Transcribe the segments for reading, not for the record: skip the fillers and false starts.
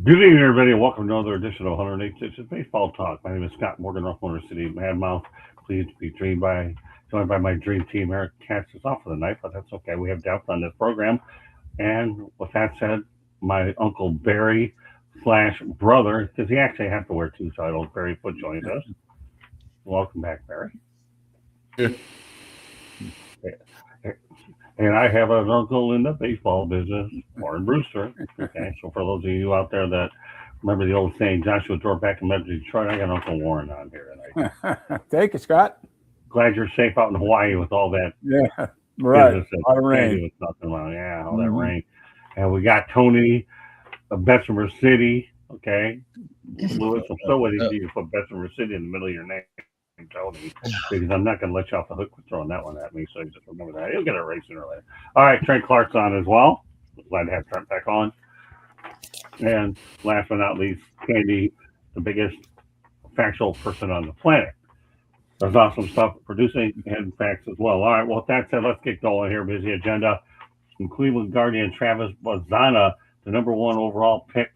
Good evening, everybody, and welcome to another edition of 108 Stitches Baseball Talk. My name is Scott Morgan, Rough Motor City Madmouth. Pleased to be joined by my dream team. Eric Katz is off for the night, but that's okay. We have depth on this program. And with that said, my Uncle Barry slash brother, because he actually has to wear two titles, Barry Foot joins us. Welcome back, Barry. Yeah. And I have an uncle in the baseball business, Warren Brewster. Okay, so for those of you out there that remember the old saying, Joshua Dorbeck and Metro Detroit, I got Uncle Warren on here tonight. Thank you, Scott. Glad you're safe out in Hawaii with all that Yeah, right. business A lot of that rain. Sandy was talking about. Yeah, all that Mhm. rain. And we got Tony of Bessemer City. Okay, Lewis, I'm so waiting for you to put Bessemer City in the middle of your name, Tony, because I'm not going to let you off the hook for throwing that one at me. So you just remember that. He'll get it right sooner or later. All right, Trent Clark's on as well. Glad to have Trent back on. And last but not least, Candy, the biggest factual person on the planet. There's awesome stuff producing and facts as well. All right, well, with that said, let's get going here. Busy agenda. From Cleveland Guardian Travis Bazana, the number one overall pick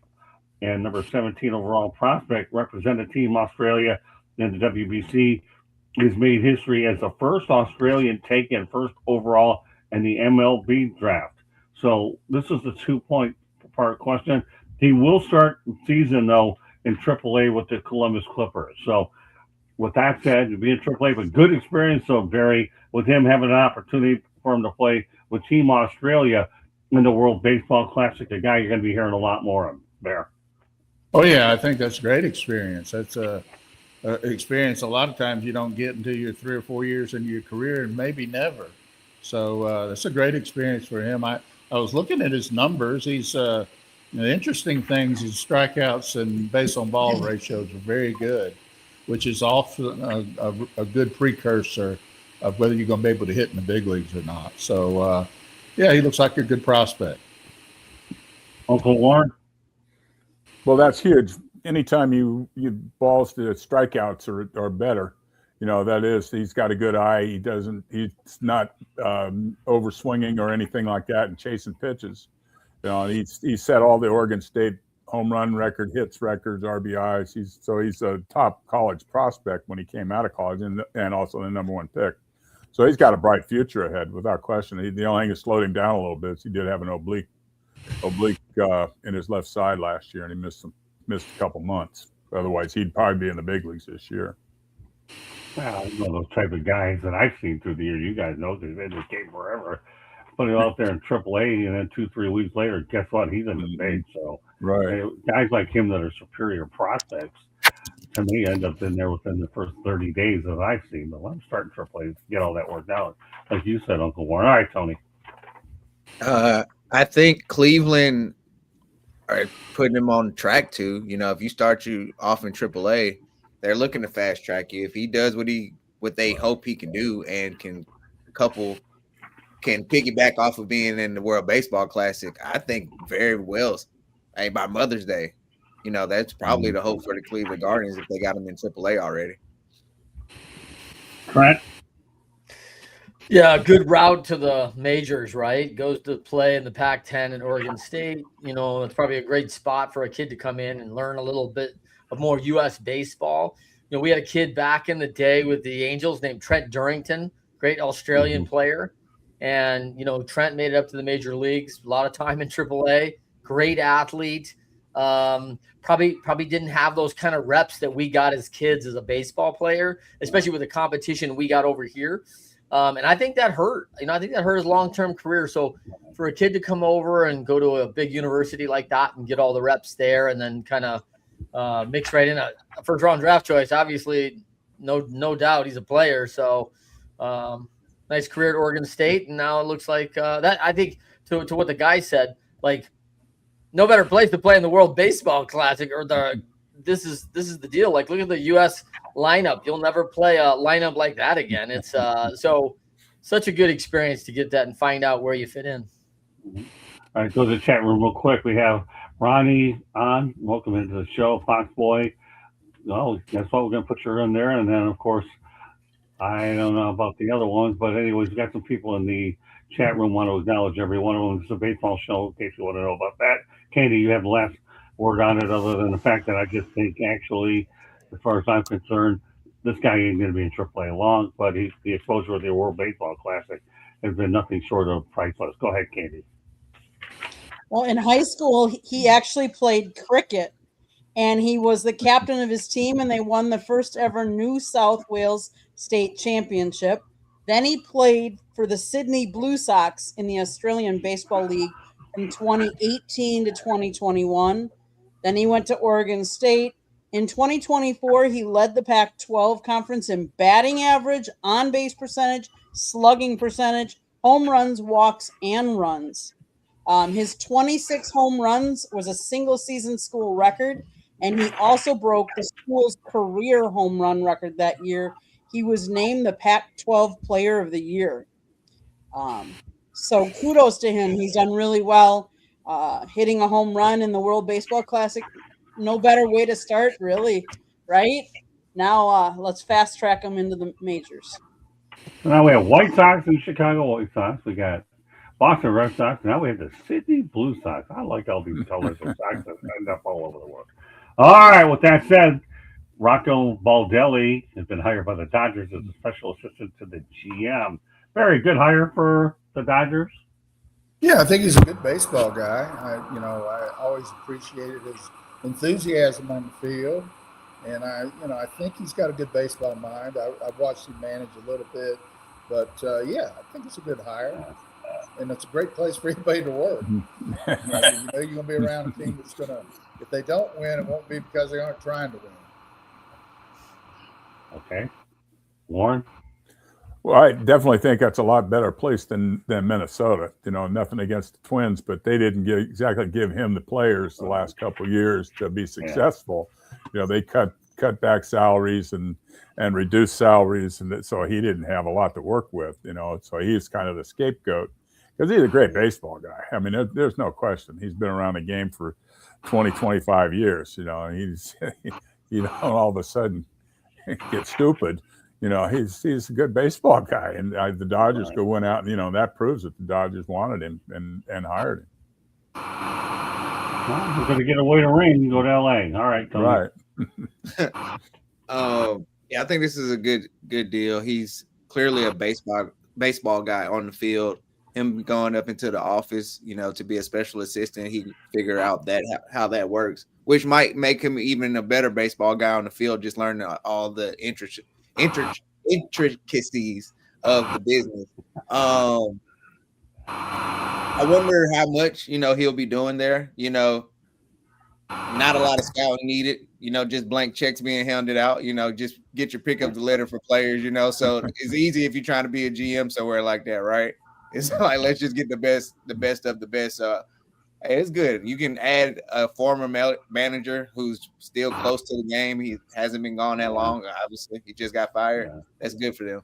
and number 17 overall prospect, represented Team Australia in the WBC. He's made history as the first Australian taken first overall in the MLB draft. So this is the 2-part question. He will start the season though in AAA with the Columbus Clippers. So with that said, to be in AAA, but good experience so Barry with him having an opportunity for him to play with Team Australia in the World Baseball Classic, a guy you're going to be hearing a lot more of. Bear. Oh yeah, I think that's a great experience. That's a experience a lot of times you don't get until you're 3 or 4 years into your career, and maybe never. So that's a great experience for him. I was looking at his numbers. He's the interesting things. His strikeouts and base on ball ratios are very good, which is often a good precursor of whether you're going to be able to hit in the big leagues or not. So yeah, he looks like a good prospect. Uncle Warren. Well, that's huge. Anytime you balls to strikeouts are better, that is, he's got a good eye. He's not over swinging or anything like that and chasing pitches. He set all the Oregon State home run record, hits records, RBIs. He's a top college prospect when he came out of college and also the number one pick. So he's got a bright future ahead without question. The only thing that slowed him down a little bit is he did have an oblique in his left side last year, and he missed a couple months. Otherwise, he'd probably be in the big leagues this year. Well, those type of guys that I've seen through the years. You guys know they've been in this game forever. Put him out there in AAA, and then 2-3 weeks later, guess what? He's in the big. So right, guys like him that are superior prospects, to me, end up in there within the first 30 days that I've seen. But I'm starting AAA to get all that worked out, like you said, Uncle Warren. All right, Tony. I think Cleveland are putting him on track to. If you start you off in AAA, they're looking to fast track you. If he does what they hope he can do and can piggyback off of being in the World Baseball Classic, I think very well. Hey, by Mother's Day, that's probably the hope for the Cleveland Guardians if they got him in AAA already. Trent. Yeah, good route to the majors, right? Goes to play in the Pac-10 in Oregon State. It's probably a great spot for a kid to come in and learn a little bit of more U.S. baseball. We had a kid back in the day with the Angels named Trent Durrington, great Australian player. And, Trent made it up to the major leagues, a lot of time in AAA, great athlete. Probably didn't have those kind of reps that we got as kids as a baseball player, especially with the competition we got over here. And I think that hurt. I think that hurt his long-term career. So for a kid to come over and go to a big university like that and get all the reps there and then kind of mix right in a first-round draft choice, obviously, no doubt he's a player. So nice career at Oregon State. And now it looks like that. I think to what the guy said, like no better place to play in the World Baseball Classic or this is the deal. Like, look at the U.S. lineup. You'll never play a lineup like that again. It's so such a good experience to get that and find out where you fit in. All right, go to the chat room real quick. We have Ronnie on. Welcome into the show, Fox Boy. Well, guess what? We're going to put you in there. And then, of course, I don't know about the other ones, but anyways, we got some people in the chat room want to acknowledge every one of them. It's a baseball show, in case you want to know about that. Katie, you have the last word on it other than the fact that I just think actually, as far as I'm concerned, this guy ain't going to be in AAA long, but the exposure of the World Baseball Classic has been nothing short of priceless. Go ahead, Candy. Well, in high school, he actually played cricket, and he was the captain of his team, and they won the first ever New South Wales state championship. Then he played for the Sydney Blue Sox in the Australian Baseball League from 2018 to 2021. Then he went to Oregon State. In 2024, he led the Pac 12 conference in batting average, on base percentage, slugging percentage, home runs, walks, and runs. His 26 home runs was a single season school record, and he also broke the school's career home run record that year. He was named the Pac-12 Player of the Year. So kudos to him. He's done really well. Hitting a home run in the World Baseball Classic, no better way to start, really, right? Now let's fast track him into the majors. Now we have White Sox and Chicago White Sox. We got Boston Red Sox. Now we have the Sydney Blue Sox. I like all these colors of Sox that end up all over the world. All right, with that said, Rocco Baldelli has been hired by the Dodgers as a special assistant to the GM. Very good hire for the Dodgers. Yeah, I think he's a good baseball guy. I always appreciated his enthusiasm on the field, and I think he's got a good baseball mind. I've watched him manage a little bit, but yeah, I think it's a good hire, and it's a great place for anybody to work. You're going to be around a team that's going to, if they don't win, it won't be because they aren't trying to win. Okay, Warren. Well, I definitely think that's a lot better place than Minnesota. Nothing against the Twins, but they didn't exactly give him the players the last couple of years to be successful. They cut back salaries and reduced salaries, and so he didn't have a lot to work with. So he's kind of the scapegoat because he's a great baseball guy. I mean, there's no question. He's been around the game for 20, 25 years. And he's all of a sudden get stupid. He's a good baseball guy, and the Dodgers go win out, and that proves that the Dodgers wanted him and hired him. Well, we're going to get away to rain and go to LA. All right, Tony. Right. Yeah, I think this is a good deal. He's clearly a baseball guy on the field. Him going up into the office, to be a special assistant, he can figure out how that works, which might make him even a better baseball guy on the field. Just learning all the intricacies of the business. I wonder how much he'll be doing there. Not a lot of scouting needed. Just blank checks being handed out. Just get your pick up the litter for players. So it's easy if you're trying to be a GM somewhere like that, right? It's like, let's just get the best of the best. Hey, it's good. You can add a former manager who's still close to the game. He hasn't been gone that long. Obviously, he just got fired. That's good for them.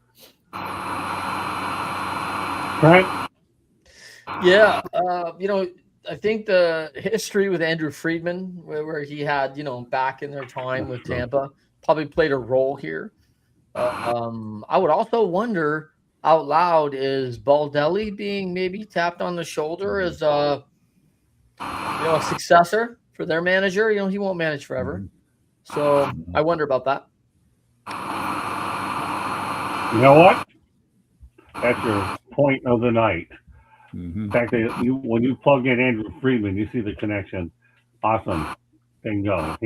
Right. Yeah. I think the history with Andrew Friedman, where he had, back in their time with Tampa, probably played a role here. I would also wonder out loud, is Baldelli being maybe tapped on the shoulder as a successor for their manager? He won't manage forever. So I wonder about that. You know what? That's your point of the night. Mm-hmm. In fact, when you plug in Andrew Friedman, you see the connection. Awesome. Bingo.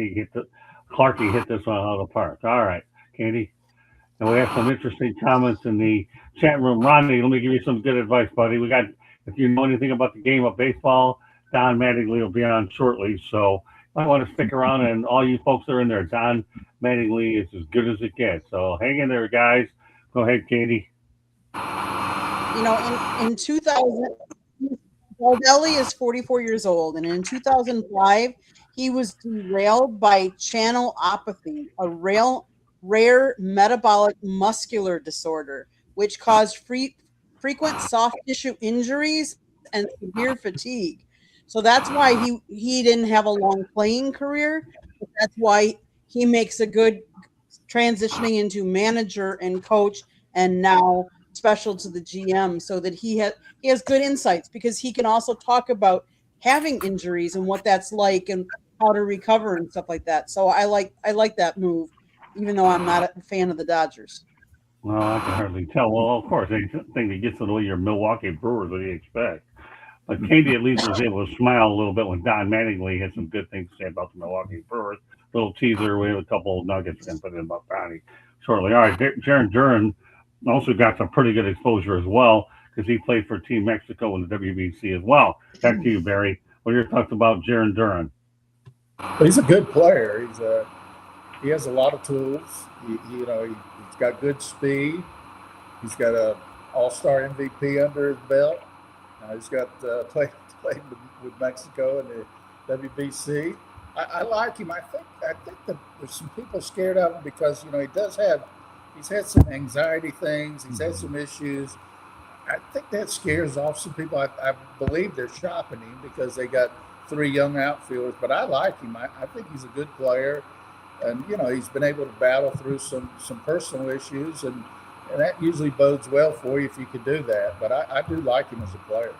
Clarkie hit this one out of the park. All right, Candy. And we have some interesting comments in the chat room. Ronnie, let me give you some good advice, buddy. If you know anything about the game of baseball, Don Mattingly will be on shortly. So I want to stick around, and all you folks that are in there, Don Mattingly is as good as it gets. So hang in there, guys. Go ahead, Candy. In 2000, Baldelli is 44 years old, and in 2005, he was derailed by channelopathy, a rare metabolic muscular disorder, which caused frequent soft tissue injuries and severe fatigue. So that's why he didn't have a long playing career. That's why he makes a good transitioning into manager and coach, and now special to the GM, so that he has good insights, because he can also talk about having injuries and what that's like, and how to recover and stuff like that. So I like that move, even though I'm not a fan of the Dodgers. Well, I can hardly tell. Well, of course, anything that gets in the way of your Milwaukee Brewers, what do you expect? But Katie at least was able to smile a little bit when Don Mattingly had some good things to say about the Milwaukee Brewers. Little teaser, we have a couple of nuggets we're going to put in about Donnie shortly. All right, Jaron Duran also got some pretty good exposure as well because he played for Team Mexico in the WBC as well. Back to you, Barry. What are your thoughts about Jaron Duran? He's a good player. He has a lot of tools. He's got good speed. He's got a All-Star MVP under his belt. He's got played with Mexico in the WBC. I like him. I think that there's some people scared of him because he's had some anxiety things. He's had some issues. I think that scares off some people. I believe they're shopping him because they got 3 young outfielders. But I like him. I think he's a good player, and he's been able to battle through some personal issues, and that usually bodes well for you if you could do that. But I do like him as a player.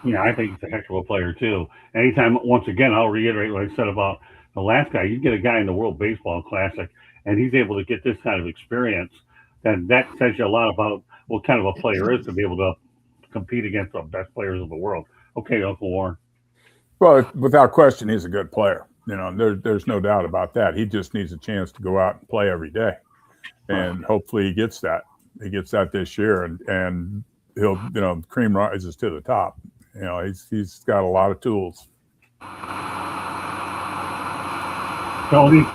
Yeah, I think he's a heck of a player too. Anytime, once again, I'll reiterate what I said about the last guy. You get a guy in the World Baseball Classic, and he's able to get this kind of experience. Then that says you a lot about what kind of a player is to be able to compete against the best players of the world. Okay, Uncle Warren. Well, without question, he's a good player. There's no doubt about that. He just needs a chance to go out and play every day, and hopefully he gets that. He gets that this year, and he'll, cream rises to the top. He's got a lot of tools. Tony?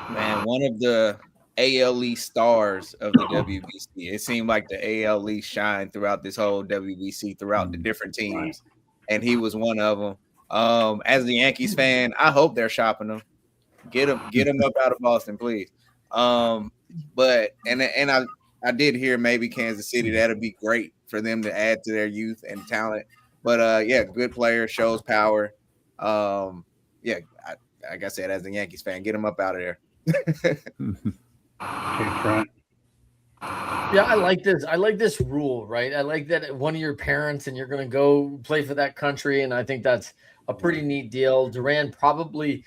Man, one of the AL East stars of the WBC. It seemed like the AL East shined throughout this whole WBC, throughout the different teams, and he was one of them. As a Yankees fan, I hope they're shopping him. Get him up out of Boston, please. But I did hear maybe Kansas City. That'd be great for them to add to their youth and talent. But good player, shows power. Like I said, as a Yankees fan, get him up out of there. Yeah, I like this. I like this rule, right? I like that one of your parents and you're going to go play for that country, and I think that's a pretty neat deal. Duran probably,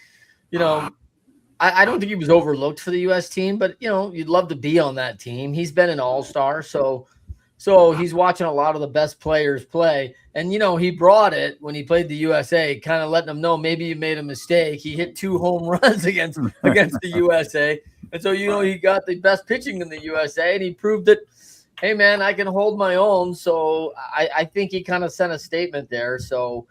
I don't think he was overlooked for the U.S. team, but you'd love to be on that team. He's been an all-star, so he's watching a lot of the best players play, and he brought it when he played the USA, kind of letting them know maybe you made a mistake. He hit 2 home runs against the USA, and so he got the best pitching in the USA, and he proved that, hey man, I can hold my own. So I think he kind of sent a statement there. So.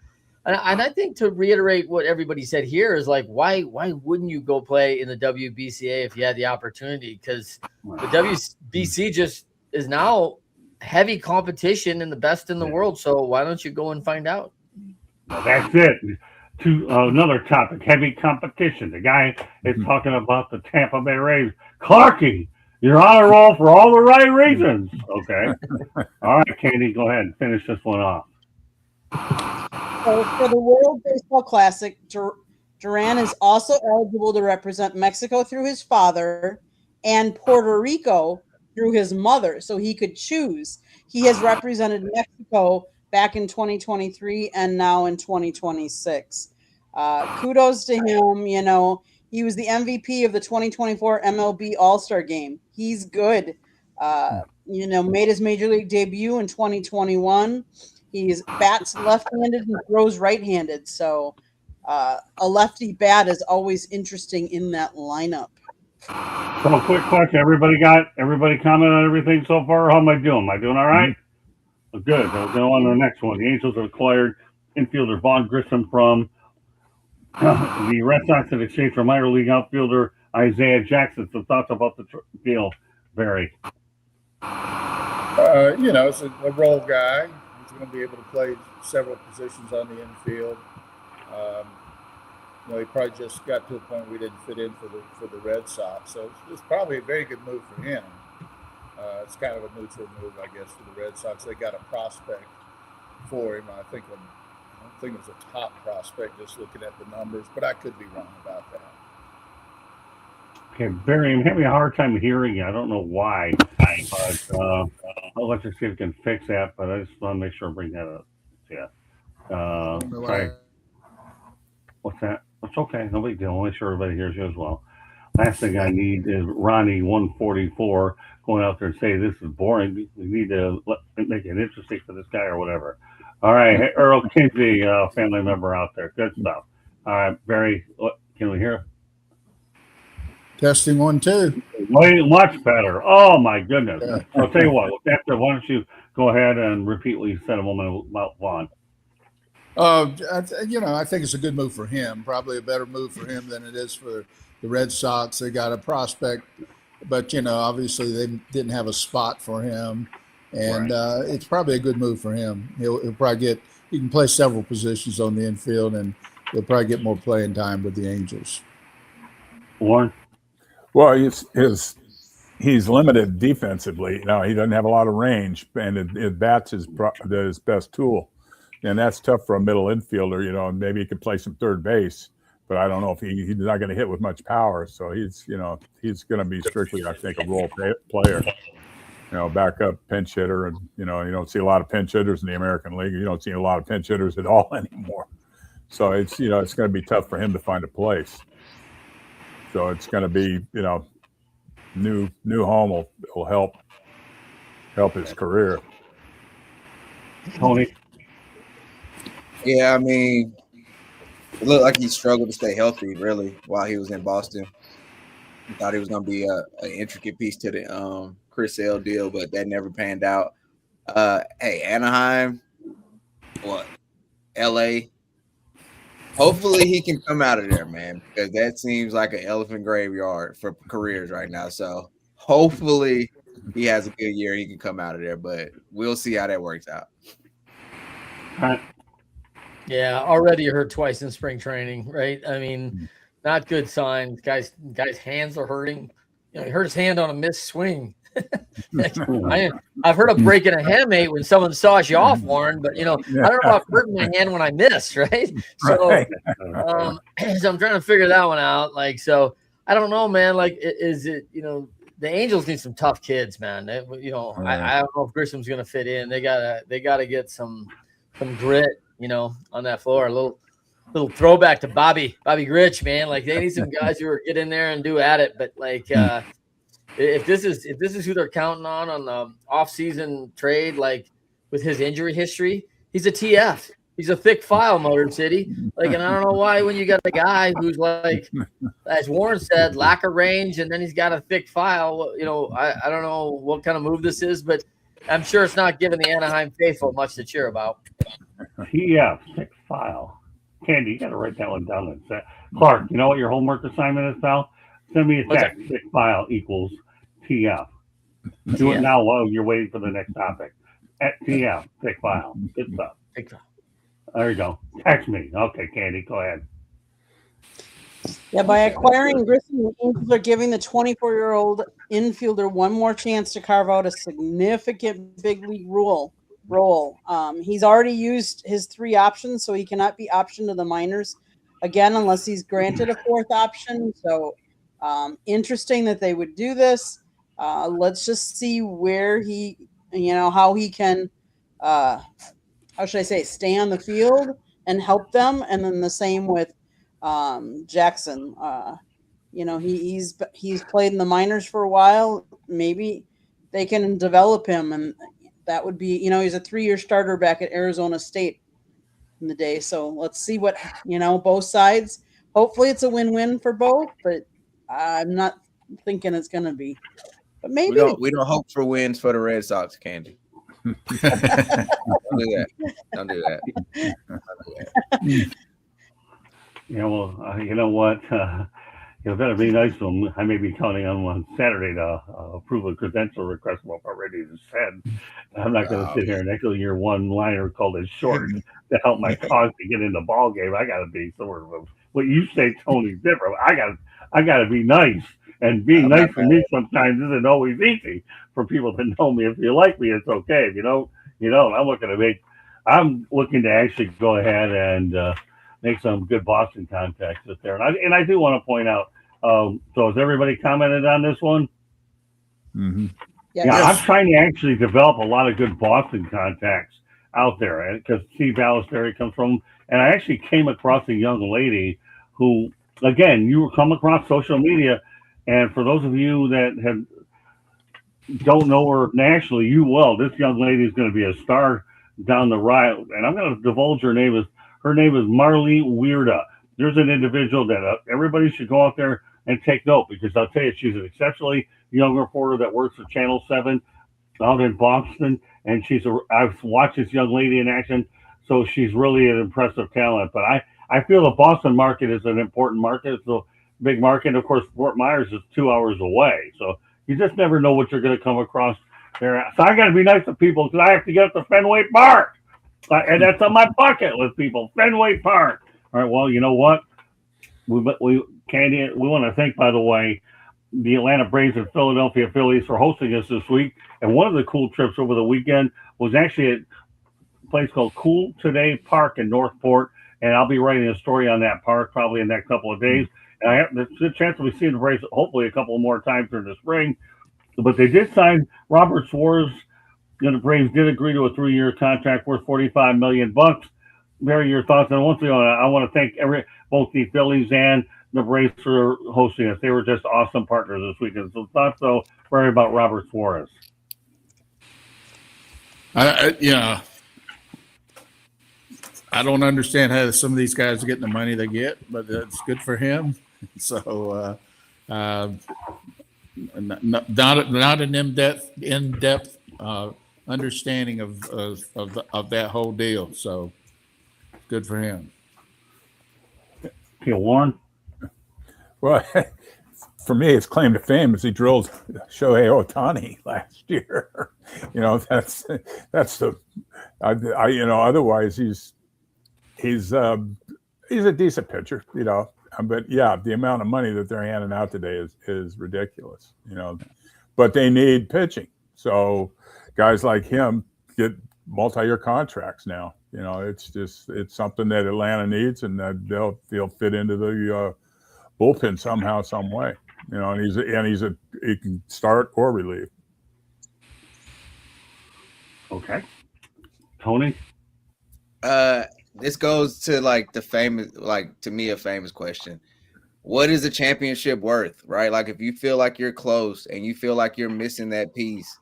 And I think to reiterate what everybody said here is like, why wouldn't you go play in the WBCA if you had the opportunity? Because the WBC just is now heavy competition and the best in the world. So why don't you go and find out? That's it. To another topic, heavy competition. The guy is talking about the Tampa Bay Rays. Clarky, you're on a roll for all the right reasons. Okay. All right, Katie, go ahead and finish this one off. So for the World Baseball Classic, Duran is also eligible to represent Mexico through his father and Puerto Rico through his mother. So he could choose. He has represented Mexico back in 2023 and now in 2026. Kudos to him. He was the MVP of the 2024 MLB All-Star Game. He's good. Made his major league debut in 2021. He bats left-handed and throws right-handed. So a lefty bat is always interesting in that lineup. So quick question. Everybody comment on everything so far? How am I doing? Am I doing all right? Well, good. We'll go on to the next one. The Angels have acquired infielder Vaughn Grissom from the Red Sox in exchange for minor league outfielder Isaiah Jackson. Some thoughts about the deal, Barry? It's a role guy. Going to be able to play several positions on the infield. He probably just got to a point we didn't fit in for the Red Sox, so it's probably a very good move for him. It's kind of a neutral move, I guess, for the Red Sox. They got a prospect for him. I don't think it's a top prospect just looking at the numbers, but I could be wrong about that. Okay, Barry, I'm having a hard time hearing you. I don't know why, but I'll let you see if you can fix that, but I just want to make sure I bring that up. Yeah. Sorry. What's that? It's okay. No big deal. I'll make sure everybody hears you as well. Last thing I need is Ronnie 144 going out there and say this is boring. We need to make it interesting for this guy or whatever. All right, hey, Earl Kinsey, family member out there. Good stuff. All right, Barry, can we hear? Testing 1, 2. Way much better. Oh my goodness. Yeah. I'll tell you what. After, why don't you go ahead and repeat what you said a moment about Vaughn? I think it's a good move for him. Probably a better move for him than it is for the Red Sox. They got a prospect, but obviously they didn't have a spot for him, and it's probably a good move for him. He'll probably he can play several positions on the infield, and he'll probably get more playing time with the Angels. Warren? Well, he's limited defensively. He doesn't have a lot of range, and his bat's his best tool. And that's tough for a middle infielder, and maybe he could play some third base, but I don't know if he's not going to hit with much power. So he's going to be strictly, I think, a role player, backup pinch hitter. And, you don't see a lot of pinch hitters in the American League. You don't see a lot of pinch hitters at all anymore. So it's going to be tough for him to find a place. So it's going to be, new home will help his career. Tony? Yeah, I mean, it looked like he struggled to stay healthy, really, while he was in Boston. He thought he was going to be an intricate piece to the Chris Sale deal, but that never panned out. Hey, Anaheim, LA. Hopefully he can come out of there, man, because that seems like an elephant graveyard for careers right now. So hopefully he has a good year. He can come out of there, but we'll see how that works out. Yeah, already hurt twice in spring training, right? I mean, not good signs. Guy's hands are hurting. He hurt his hand on a missed swing. I've heard of breaking a hamate when someone saws you off, Warren, but I don't know about hurting my hand when I miss, right? So, so I'm trying to figure that one out. So I don't know, man. Is it the Angels need some tough kids, man. I don't know if Grissom's going to fit in. They gotta get some grit. On that floor, a little throwback to Bobby Grich, man. They need some guys who are get in there and do at it. But if this is who they're counting on the off-season trade, with his injury history, he's a TF. He's a thick file, Motor City. And I don't know why when you got a guy who's as Warren said, lack of range, and then he's got a thick file. I don't know what kind of move this is, but I'm sure it's not giving the Anaheim faithful much to cheer about. TF, thick file. Candy, you got to write that one down. Clark, you know what your homework assignment is, pal? Send me a text. Thick file equals TF. Do it now while you're waiting for the next topic. At TF, thick file. Good stuff. There you go. Text me. Okay, Candy, go ahead. Yeah, by acquiring Grissom, the Angels are giving the 24-year-old infielder one more chance to carve out a significant big league role. He's already used his 3 options, so he cannot be optioned to the minors again unless he's granted a 4th option. So interesting that they would do this. Let's just see where he, how he can, how should I say, stay on the field and help them. And then the same with Jackson. He's played in the minors for a while. Maybe they can develop him, and that would be, he's a 3-year starter back at Arizona State in the day. So let's see what, both sides. Hopefully it's a win-win for both, but I'm not thinking it's going to be. But maybe we don't hope for wins for the Red Sox, Candy. Don't do that. You know what? It better be nice to him. I may be counting on Saturday to approve a credential request what I already just said. I'm not going to sit here and echo your one-liner called it short to help my cause to get in the ball game. I got to be sort of what you say, Tony's different. I got to be nice, and being nice for me sometimes isn't always easy for people to know me. If you like me, it's okay. If you don't, I'm looking to actually go ahead and make some good Boston contacts up there. And I do want to point out, so has everybody commented on this one? Mm-hmm. Yes. Yeah, I'm trying to actually develop a lot of good Boston contacts out there because Steve Ballesteri comes from, And I actually came across a young lady who, again, you come across social media, and for those of you that don't know her nationally, you will. This young lady is going to be a star down the ride, and I'm going to divulge her name is Marley Weirda. There's an individual that everybody should go out there and take note, because I'll tell you, she's an exceptionally young reporter that works for Channel 7 out in Boston, and I've watched this young lady in action, so she's really an impressive talent. But I feel the Boston market is an important market. It's a big market. Of course, Fort Myers is 2 hours away, so you just never know what you're going to come across there. So I got to be nice to people, because I have to get up to Fenway Park, and that's on my bucket list, people. Fenway Park. All right. Well, you know what? Candy, we want to thank, by the way, the Atlanta Braves and Philadelphia Phillies for hosting us this week. And one of the cool trips over the weekend was actually at a place called Cool Today Park in Northport. And I'll be writing a story on that park probably in the next couple of days. And I have the chance to be seeing the Braves hopefully a couple more times during the spring. But they did sign Robert Suarez. The Braves did agree to a 3-year contract worth $45 million. Barry, your thoughts? And once again, I want to thank both the Phillies and the Braves for hosting us. They were just awesome partners this weekend. So thoughts, though, Barry, about Robert Suarez? I don't understand how some of these guys are getting the money they get, but it's good for him. So, not an in-depth understanding of that whole deal. So, good for him. Okay, Warren. Well, for me, his claim to fame is he drilled Shohei Ohtani last year. That's the otherwise he's a decent pitcher, but yeah, the amount of money that they're handing out today is ridiculous, but they need pitching. So guys like him get multi-year contracts now. It's something that Atlanta needs, and that they'll fit into the bullpen somehow, some way. And he can start or relieve. Okay, Tony. This goes to to me, a famous question. What is a championship worth, right? Like, if you feel like you're close and you feel like you're missing that piece,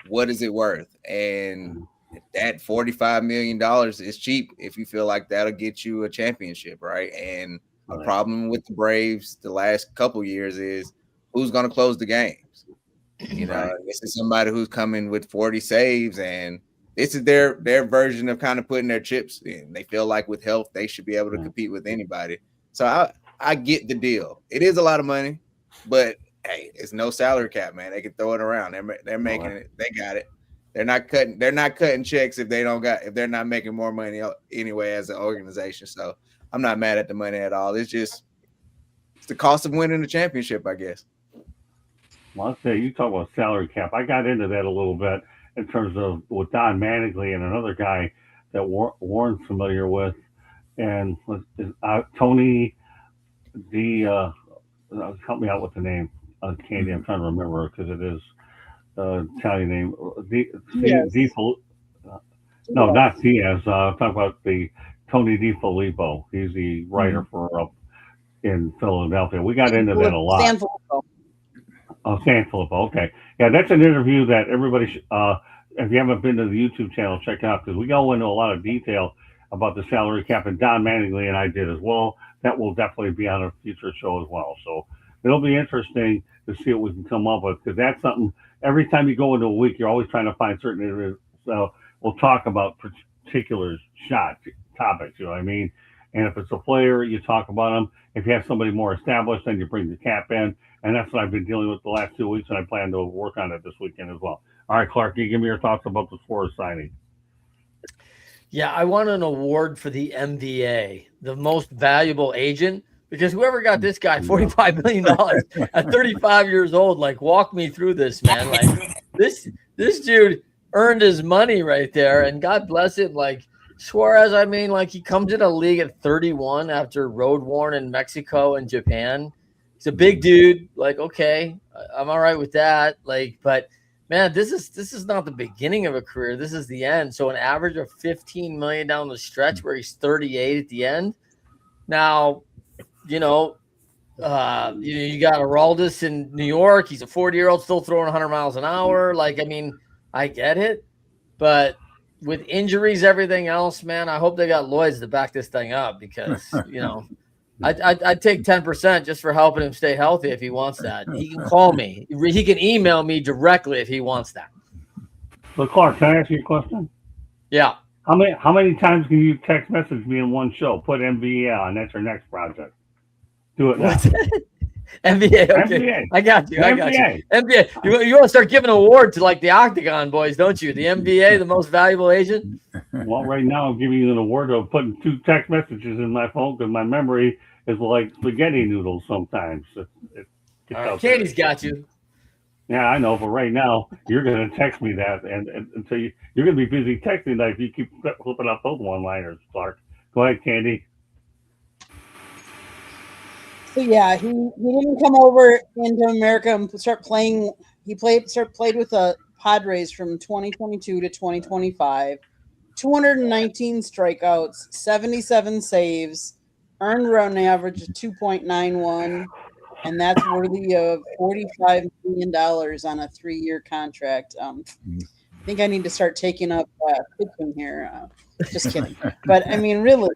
what is it worth? And that $45 million is cheap if you feel like that'll get you a championship, right? And a problem with the Braves the last couple years is who's going to close the games. This is somebody who's coming with 40 saves, and this is their version of kind of putting their chips in. They feel like with health, they should be able to compete with anybody. So I get the deal. It is a lot of money, but hey, it's no salary cap, man. They can throw it around. They're making it. They got it. They're not cutting checks if they're not making more money anyway as an organization. So I'm not mad at the money at all. It's the cost of winning the championship, I guess. Well, I'll say, you talk about salary cap. I got into that a little bit in terms of with Don Mattingly and another guy that Warren's familiar with, and Tony help me out with the name. Candy, I'm trying to remember because it is Italian name. No, not Diaz. I'm talking about the Tony DiFilippo. He's the writer for in Philadelphia. We got into that a lot. San Filippo. Okay. Yeah, that's an interview that everybody should, if you haven't been to the YouTube channel, check out, because we go into a lot of detail about the salary cap, and Don Mattingly and I did as well. That will definitely be on a future show as well. So it'll be interesting to see what we can come up with, because that's something, every time you go into a week, you're always trying to find certain areas. So we'll talk about particular topics, you know what I mean? And if it's a player, you talk about them. If you have somebody more established, then you bring the cap in. And that's what I've been dealing with the last 2 weeks, and I plan to work on it this weekend as well. All right, Clark, can you give me your thoughts about the Suarez signing? Yeah, I want an award for the MVA, the most valuable agent, because whoever got this guy $45 million at 35 years old, walk me through this, man. This dude earned his money right there, and God bless him. Suarez, he comes in a league at 31 after road worn in Mexico and Japan. He's a big dude. Okay, I'm all right with that. But man, this is not the beginning of a career. This is the end. So an average of 15 million down the stretch where he's 38 at the end. Now, you got Aroldis in New York. He's a 40-year-old still throwing 100 miles an hour. Like, I mean, I get it, but with injuries, everything else, man, I hope they got Lloyd's to back this thing up because I'd take 10% just for helping him stay healthy if he wants that. He can call me. He can email me directly if he wants that. So, Clark, can I ask you a question? Yeah. How many times can you text message me in one show? Put NBA on. That's your next project. Do it now. NBA. Okay. NBA. I got you. NBA. NBA. You want to start giving an award to like the Octagon boys, don't you? The NBA, the most valuable agent. Well, right now I'm giving you an award of putting 2 text messages in my phone because my memory is like spaghetti noodles sometimes. All right. Candy's got you. Yeah, I know, but right now you're going to text me that, and until you're going to be busy texting that if you keep flipping up those one-liners, Clark. Go ahead, Candy. So yeah, he didn't come over into America and start playing. He played with the Padres from 2022 to 2025. 219 strikeouts, 77 saves, earned run average of 2.91, and that's worthy of $45 million on a 3-year contract. I think I need to start taking up pitching here. Just kidding. But I mean, really.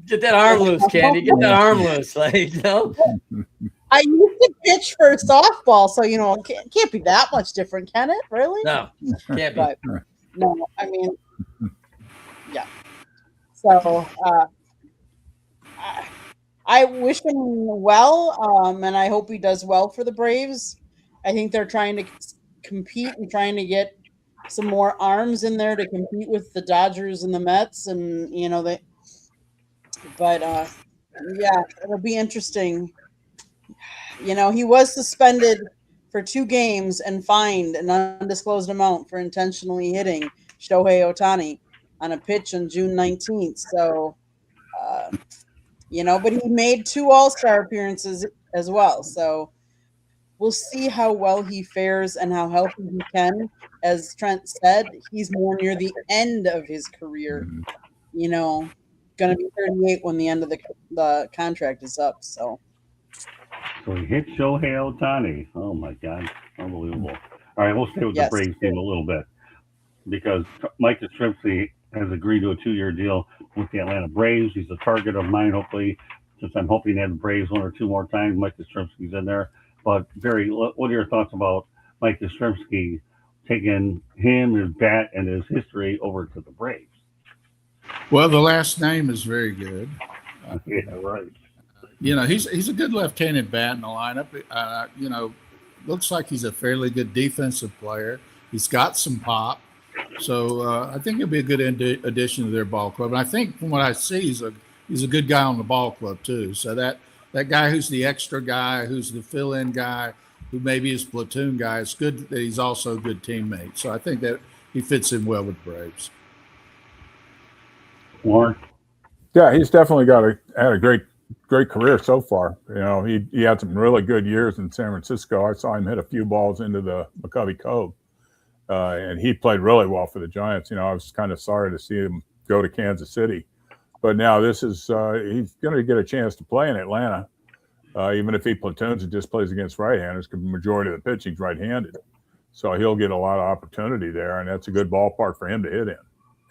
Get that arm loose, Candy. Get that arm loose. I used to pitch for softball, so it can't be that much different, can it? Really? No, can't be. But, no, I mean, yeah. So I wish him well, and I hope he does well for the Braves. I think they're trying to compete and trying to get some more arms in there to compete with the Dodgers and the Mets, and they. But yeah, it'll be interesting. He was suspended for 2 games and fined an undisclosed amount for intentionally hitting Shohei Ohtani on a pitch on June 19th. So, but he made 2 All-Star appearances as well. So we'll see how well he fares and how healthy he can. As Trent said, he's more near the end of his career. Going to be 38 when the end of the contract is up. So he hit Shohei Ohtani. Oh my God, unbelievable! All right, we'll stay with the Braves team a little bit because Mike Yastrzemski has agreed to a 2-year deal with the Atlanta Braves. He's a target of mine. Hopefully, since I'm hoping to have the Braves 1 or 2 more times, Mike Yastrzemski's in there. But Barry, what are your thoughts about Mike Yastrzemski taking him, his bat, and his history over to the Braves? Well, the last name is very good. Yeah, right. He's a good left-handed bat in the lineup. Looks like he's a fairly good defensive player. He's got some pop. So I think he'll be a good addition to their ball club. And I think from what I see, he's a good guy on the ball club too. So that guy who's the extra guy, who's the fill-in guy, who maybe is platoon guy, it's good that he's also a good teammate. So I think that he fits in well with the Braves. Warren? Yeah, he's definitely had a great career so far. He had some really good years in San Francisco. I saw him hit a few balls into the McCovey Cove, and he played really well for the Giants. I was kind of sorry to see him go to Kansas City, but now this is he's going to get a chance to play in Atlanta, even if he platoons and just plays against right-handers, because the majority of the pitching's right-handed. So he'll get a lot of opportunity there, and that's a good ballpark for him to hit in.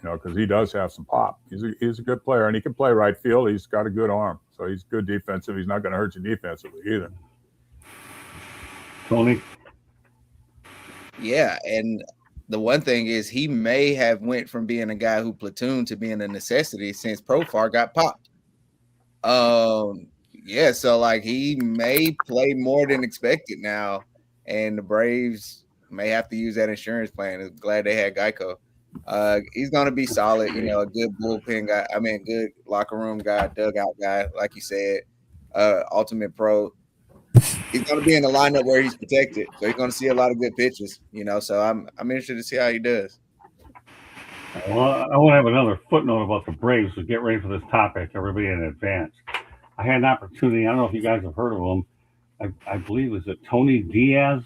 Because he does have some pop. He's a good player, and he can play right field. He's got a good arm, so he's good defensive. He's not going to hurt you defensively either. Tony? Yeah, and the one thing is he may have went from being a guy who platooned to being a necessity since Profar got popped. Yeah, so like he may play more than expected now, and the Braves may have to use that insurance plan. I'm glad they had Geico. He's going to be solid, a good bullpen guy. I mean, good locker room guy, dugout guy, like you said, ultimate pro. He's going to be in the lineup where he's protected, so he's going to see a lot of good pitches, So I'm interested to see how he does. Well, I want to have another footnote about the Braves, so get ready for this topic, everybody in advance. I had an opportunity. I don't know if you guys have heard of him. I believe is it Tony Diaz.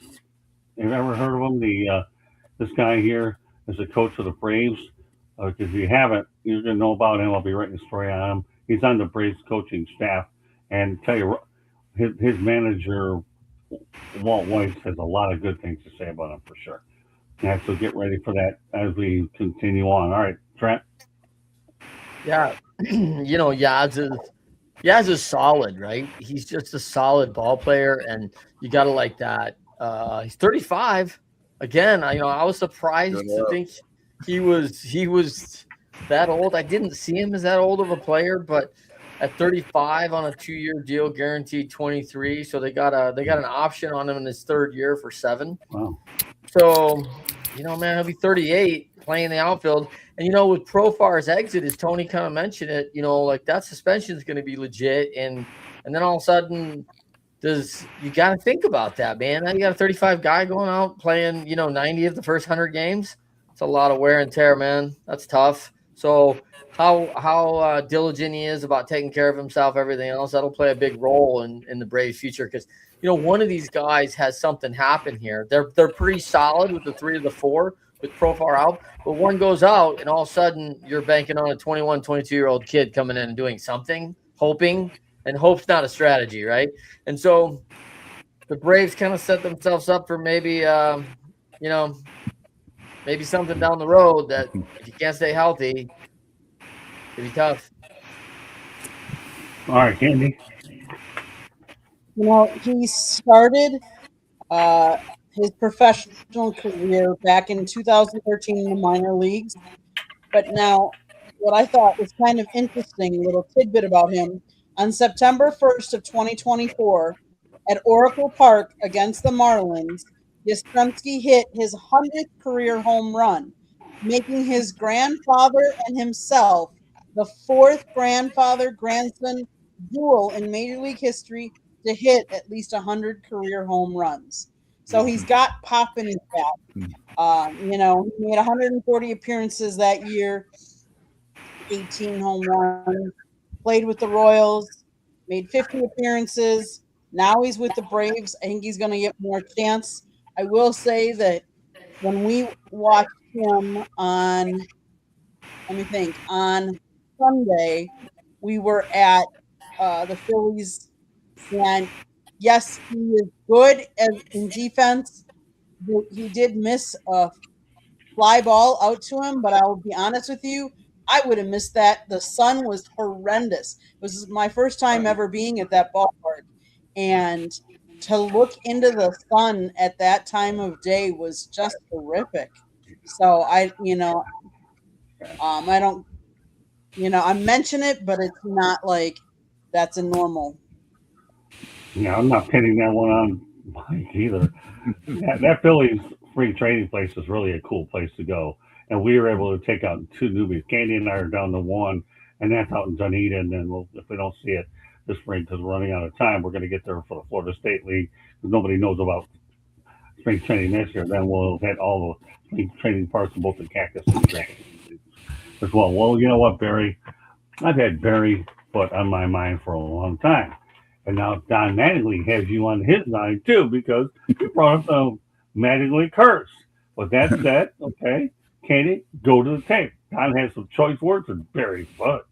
Have you ever heard of him? this guy here is a coach of the Braves. If you haven't, you're going to know about him. I'll be writing a story on him. He's on the Braves coaching staff, and tell you, his manager Walt Weiss has a lot of good things to say about him for sure. Yeah, so get ready for that as we continue on. All right, Trent. Yeah, Yaz is solid, right? He's just a solid ball player, and you got to like that. He's 35. Again, I was surprised to think he was that old. I didn't see him as that old of a player, but at 35 on a 2-year deal, guaranteed 23. So they got an option on him in his 3rd year for 7. Wow. So, man, he'll be 38 playing the outfield. And, with Profar's exit, as Tony kind of mentioned it, like that suspension is going to be legit. And then all of a sudden, you got to think about that, man. Now you got a 35 guy going out playing, 90 of the first 100 games. It's a lot of wear and tear, man. That's tough. So how diligent he is about taking care of himself, everything else, that'll play a big role in the Braves' future. Because one of these guys has something happen here. They're pretty solid with the 3 of the 4 with Profar out, but one goes out, and all of a sudden you're banking on a 21, 22-year-old kid coming in and doing something, hoping, and hope's not a strategy, right? And so the Braves kind of set themselves up for maybe something down the road that if you can't stay healthy, it'd be tough. All right, Candy. He started his professional career back in 2013 in the minor leagues. But now, what I thought was kind of interesting, little tidbit about him, on September 1st of 2024, at Oracle Park against the Marlins, Yastrzemski hit his 100th career home run, making his grandfather and himself the 4th grandfather-grandson duel in Major League history to hit at least 100 career home runs. So he's got pop in his bat. He made 140 appearances that year, 18 home runs, played with the Royals, made 50 appearances. Now he's with the Braves. I think he's going to get more chance. I will say that when we watched him on Sunday, we were at the Phillies, and yes, he is good in defense. He did miss a fly ball out to him, but I will be honest with you, I would have missed that. The sun was horrendous. It was my first time ever being at that ballpark, and to look into the sun at that time of day was just horrific. So I mention it, but it's not like that's a normal. Yeah, I'm not pinning that one on Mike either. That Phillies free trading place is really a cool place to go. And we were able to take out 2 newbies. Candy and I are down to 1, and that's out in Dunedin. And if we don't see it this spring because we're running out of time, we're going to get there for the Florida State League because nobody knows about spring training this year. Then we'll hit all the spring training parts of both the Cactus and the Grand as well. Well, you know what, Barry? I've had Barry Foot on my mind for a long time. And now Don Mattingly has you on his mind too because you brought up the Mattingly curse. With that said, okay, Katie, go to the tape. Don has some choice words for Barry Foot.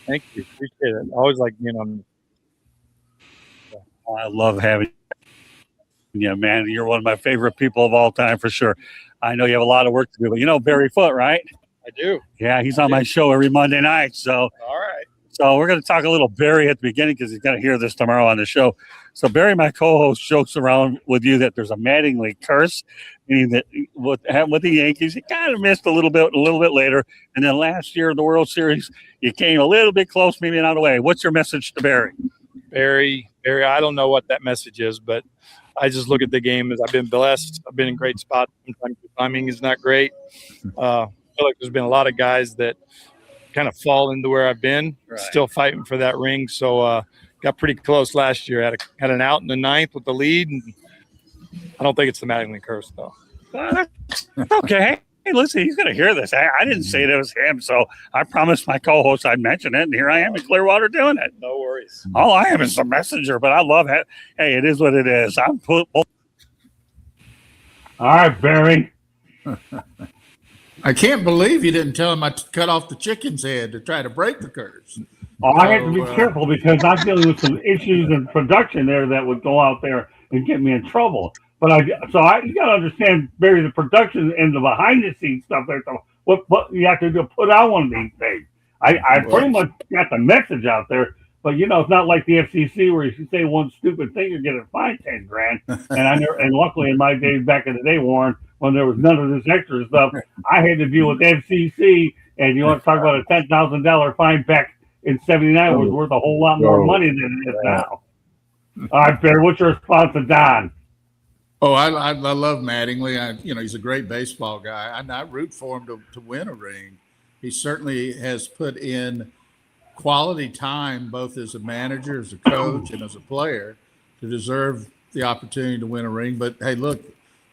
Thank you. Appreciate it. I always like being on. I love having you, man. You're one of my favorite people of all time for sure. I know you have a lot of work to do, but you know Barry Foot, right? I do. Yeah, he's on my show every Monday night. So, all right. So we're going to talk a little Barry at the beginning because he's going to hear this tomorrow on the show. So Barry, my co-host, jokes around with you that there's a Mattingly curse, meaning that what happened with the Yankees, he kind of missed a little bit later. And then last year in the World Series, you came a little bit close, maybe not away. What's your message to Barry? Barry, I don't know what that message is, but I just look at the game as I've been blessed. I've been in great spots. Sometimes the timing is not great. I feel like there's been a lot of guys that kind of fall into where I've been, still fighting for that ring. So got pretty close last year. Had an out in the 9th with the lead. And I don't think it's the Mattingly curse, though. Okay. Hey, listen, he's going to hear this. I didn't say it was him, so I promised my co-host I'd mention it, and here I am in Clearwater doing it. No worries. All I am is the messenger, but I love it. Hey, it is what it is. All right, Barry. I can't believe you didn't tell him I cut off the chicken's head to try to break the curse. Oh, I have to be careful because I'm dealing with some issues in production there that would go out there and get me in trouble. But you got to understand, Barry, the production and the behind the scenes stuff. There, so what you have to do to put out one of these things. I pretty much got the message out there, but it's not like the FCC where if you say one stupid thing, you're getting fined $10,000. And luckily in my days back in the day, Warren, when there was none of this extra stuff, I had to deal with FCC. And you want to talk about a $10,000 fine back in '79 was worth a whole lot more money than it is now. All right, Barry, what's your response to Don? Oh, I love Mattingly. He's a great baseball guy. I root for him to win a ring. He certainly has put in quality time, both as a manager, as a coach, and as a player, to deserve the opportunity to win a ring. But hey, look,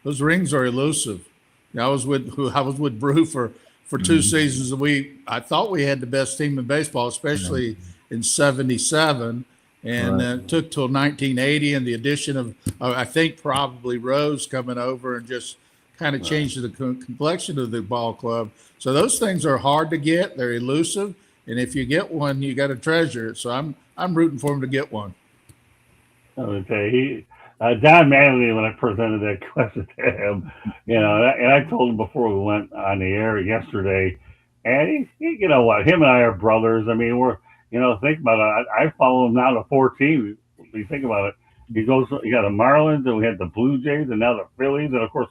those rings are elusive. I was with Brew for 2 seasons, and I thought we had the best team in baseball, especially in '77. And it took till 1980 and the addition of, I think, probably Rose coming over and just kind of changed the complexion of the ball club. So those things are hard to get. They're elusive. And if you get one, you got to treasure it. So I'm rooting for him to get one. Okay. Don Mattingly, when I presented that question to him, and I told him before we went on the air yesterday, and he you know what, him and I are brothers. I mean, we're, think about it. I follow him now to 14. If you think about it, he got the Marlins, and we had the Blue Jays, and now the Phillies, and of course,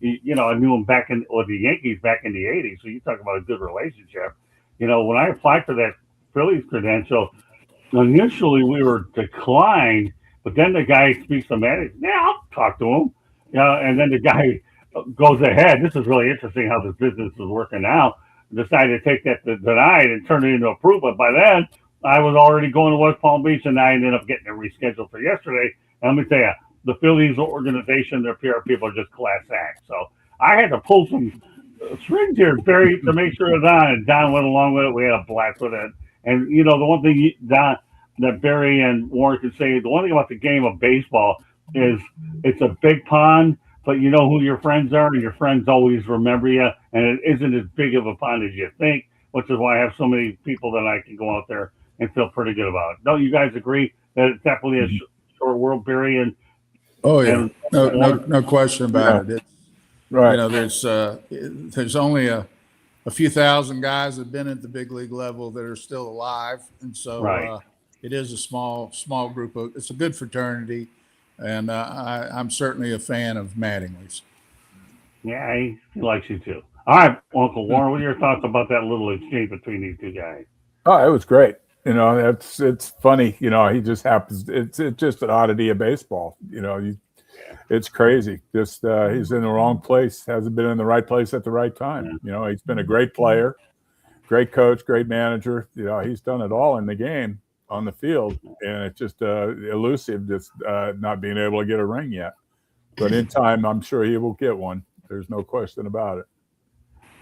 I knew him back with the Yankees back in the '80s. So you talk about a good relationship. When I applied for that Phillies credential, initially we were declined, but then the guy speaks to me. Yeah, I'll talk to him. And then the guy goes ahead. This is really interesting how this business is working now. Decided to take that denied and turn it into approved. But by then, I was already going to West Palm Beach, and I ended up getting it rescheduled for yesterday. And let me tell you, the Phillies organization, their PR people are just class act. So I had to pull some strings here, Barry, to make sure it's on. And Don went along with it. We had a blast with it. And, the one thing, Don, that Barry and Warren could say, the one thing about the game of baseball is it's a big pond, but you know who your friends are, and your friends always remember you, and it isn't as big of a pond as you think, which is why I have so many people that I can go out there and feel pretty good about it. Don't you guys agree that it's definitely a short world, Barry? And no question about it. It's, Right. There's only a few thousand guys that have been at the big league level that are still alive, and so it is a small group of. It's a good fraternity, and I'm certainly a fan of Mattingly's. Yeah, he likes you too. All right, Uncle Warren, what are your thoughts about that little exchange between these two guys? Oh, it was great. It's funny. He just happens. It's just an oddity of baseball. It's crazy. Just he's in the wrong place. Hasn't been in the right place at the right time. He's been a great player, great coach, great manager. He's done it all in the game on the field, and it's just elusive, just not being able to get a ring yet. But in time, I'm sure he will get one. There's no question about it.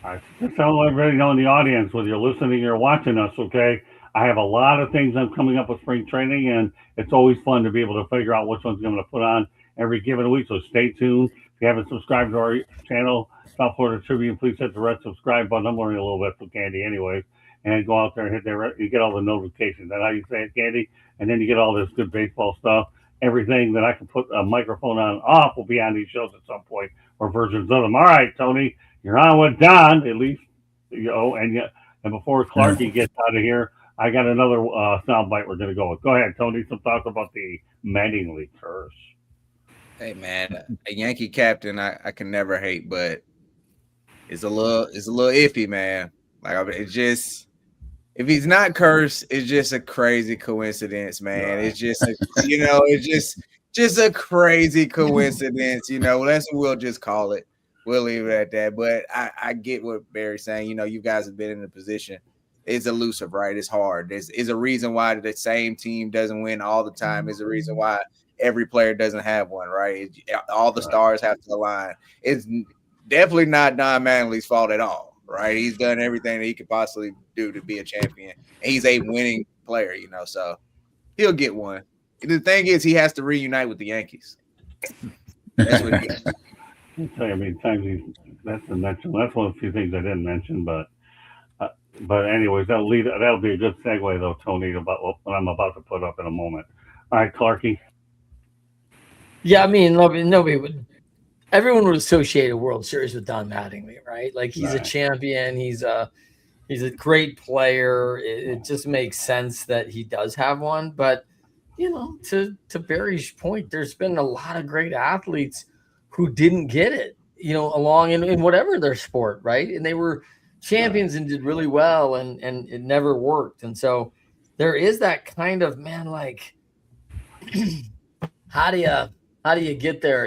I just tell everybody in the audience, whether you're listening or watching us, okay, I have a lot of things I'm coming up with spring training, and it's always fun to be able to figure out which one's going to put on every given week. So stay tuned. If you haven't subscribed to our channel, South Florida Tribune, please hit the red subscribe button. I'm learning a little bit from Candy anyway. And go out there and hit that. You get all the notifications. That's how you say it, Candy. And then you get all this good baseball stuff. Everything that I can put a microphone on off will be on these shows at some point, or versions of them. All right, Tony, you're on with Don, at least. And before Clarky gets out of here, I got another soundbite we're going to go with. Go ahead, Tony. Some thoughts about the Mattingly curse. Hey man, a Yankee captain I can never hate, but it's a little iffy, man. Like it's just, if he's not cursed, it's just a crazy coincidence, man. It's just it's just a crazy coincidence. We'll just call it. We'll leave it at that. But I get what Barry's saying. You guys have been in a position. It's elusive, right? It's hard. There's a reason why the same team doesn't win all the time. There's a reason why every player doesn't have one, right? All the stars have to align. definitely not Don Mattingly's fault at all, right? He's done everything that he could possibly do to be a champion. And he's a winning player, so he'll get one. The thing is, he has to reunite with the Yankees. That's what he got. I'll tell you, I mean, that's one of the few things I didn't mention, but anyways, that'll be a good segue though, Tony, about what I'm about to put up in a moment. All right, Clarky. Yeah, I mean, nobody would. Everyone would associate a World Series with Don Mattingly, right? Like he's a champion. He's a great player. It just makes sense that he does have one. But to Barry's point, there's been a lot of great athletes who didn't get it, along in whatever their sport, right? And they were champions and did really well, and it never worked. And so there is that kind of, man, like how do you get there,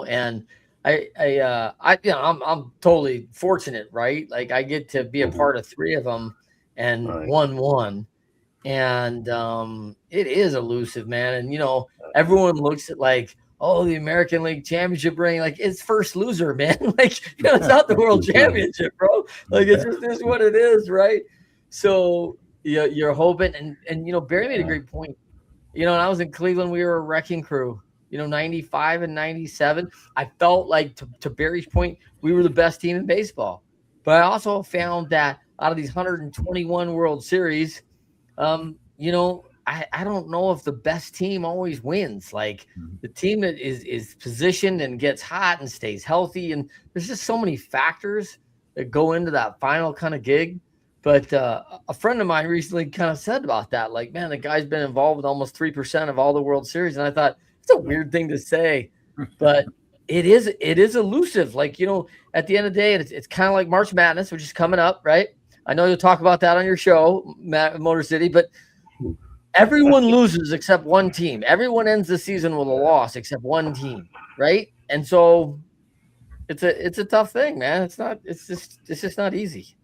and I'm totally fortunate, right? Like I get to be a part of 3 of them and won one. And it is elusive, man. And everyone looks at like, oh, the American League Championship ring, like it's first loser, man. Like it's not the World Championship, bro. Like it just is what it is, right? So you're hoping, and Barry made a great point. When I was in Cleveland, we were a wrecking crew. 95 and 97. I felt like, to Barry's point, we were the best team in baseball. But I also found that out of these 121 World Series, I don't know if the best team always wins. Like the team that is positioned and gets hot and stays healthy, and there's just so many factors that go into that final kind of gig. But a friend of mine recently kind of said about that, like, man, the guy's been involved with almost 3% of all the World Series, and I thought it's a weird thing to say, but it is elusive. Like at the end of the day, it's kind of like March Madness, which is coming up, right? I know you'll talk about that on your show, Motor City, but everyone loses except one team. Everyone ends the season with a loss except one team, right? And so it's a tough thing, man. It's just not easy.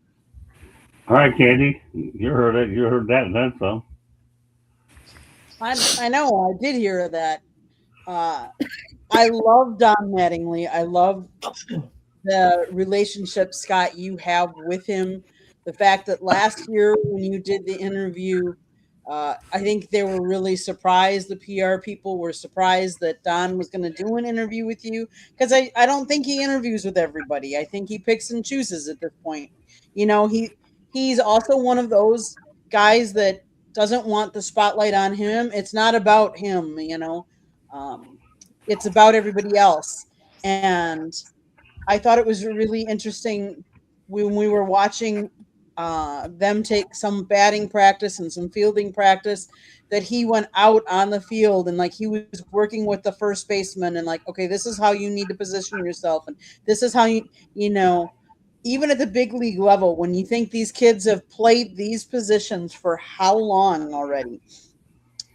All right, Candy, you heard it. You heard that, and then some. I know. I did hear that. I love Don Mattingly. I love the relationship, Scott, you have with him. The fact that last year when you did the interview, I think they were really surprised. The PR people were surprised that Don was going to do an interview with you, because I don't think he interviews with everybody. I think he picks and chooses at this point. He's also one of those guys that doesn't want the spotlight on him. It's not about him, it's about everybody else. And I thought it was really interesting when we were watching them take some batting practice and some fielding practice, that he went out on the field and like he was working with the first baseman and like, okay, this is how you need to position yourself. And this is how even at the big league level, when you think these kids have played these positions for how long already,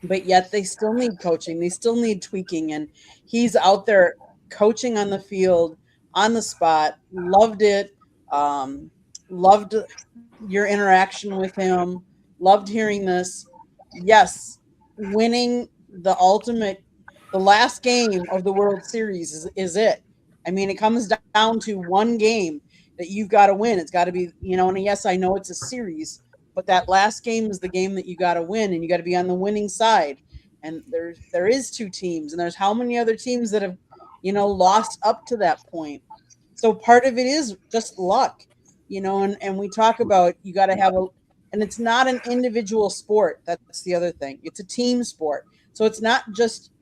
but yet they still need coaching. They still need tweaking. And he's out there coaching on the field, on the spot. Loved it. Loved your interaction with him. Loved hearing this. Yes, winning the last game of the World Series is it. I mean, it comes down to one game that you've got to win. It's got to be, and yes, I know it's a series, but that last game is the game that you got to win, and you got to be on the winning side. And there is 2 teams, and there's how many other teams that have, lost up to that point. So part of it is just luck, and we talk about you got to have and it's not an individual sport. That's the other thing. It's a team sport. So it's not just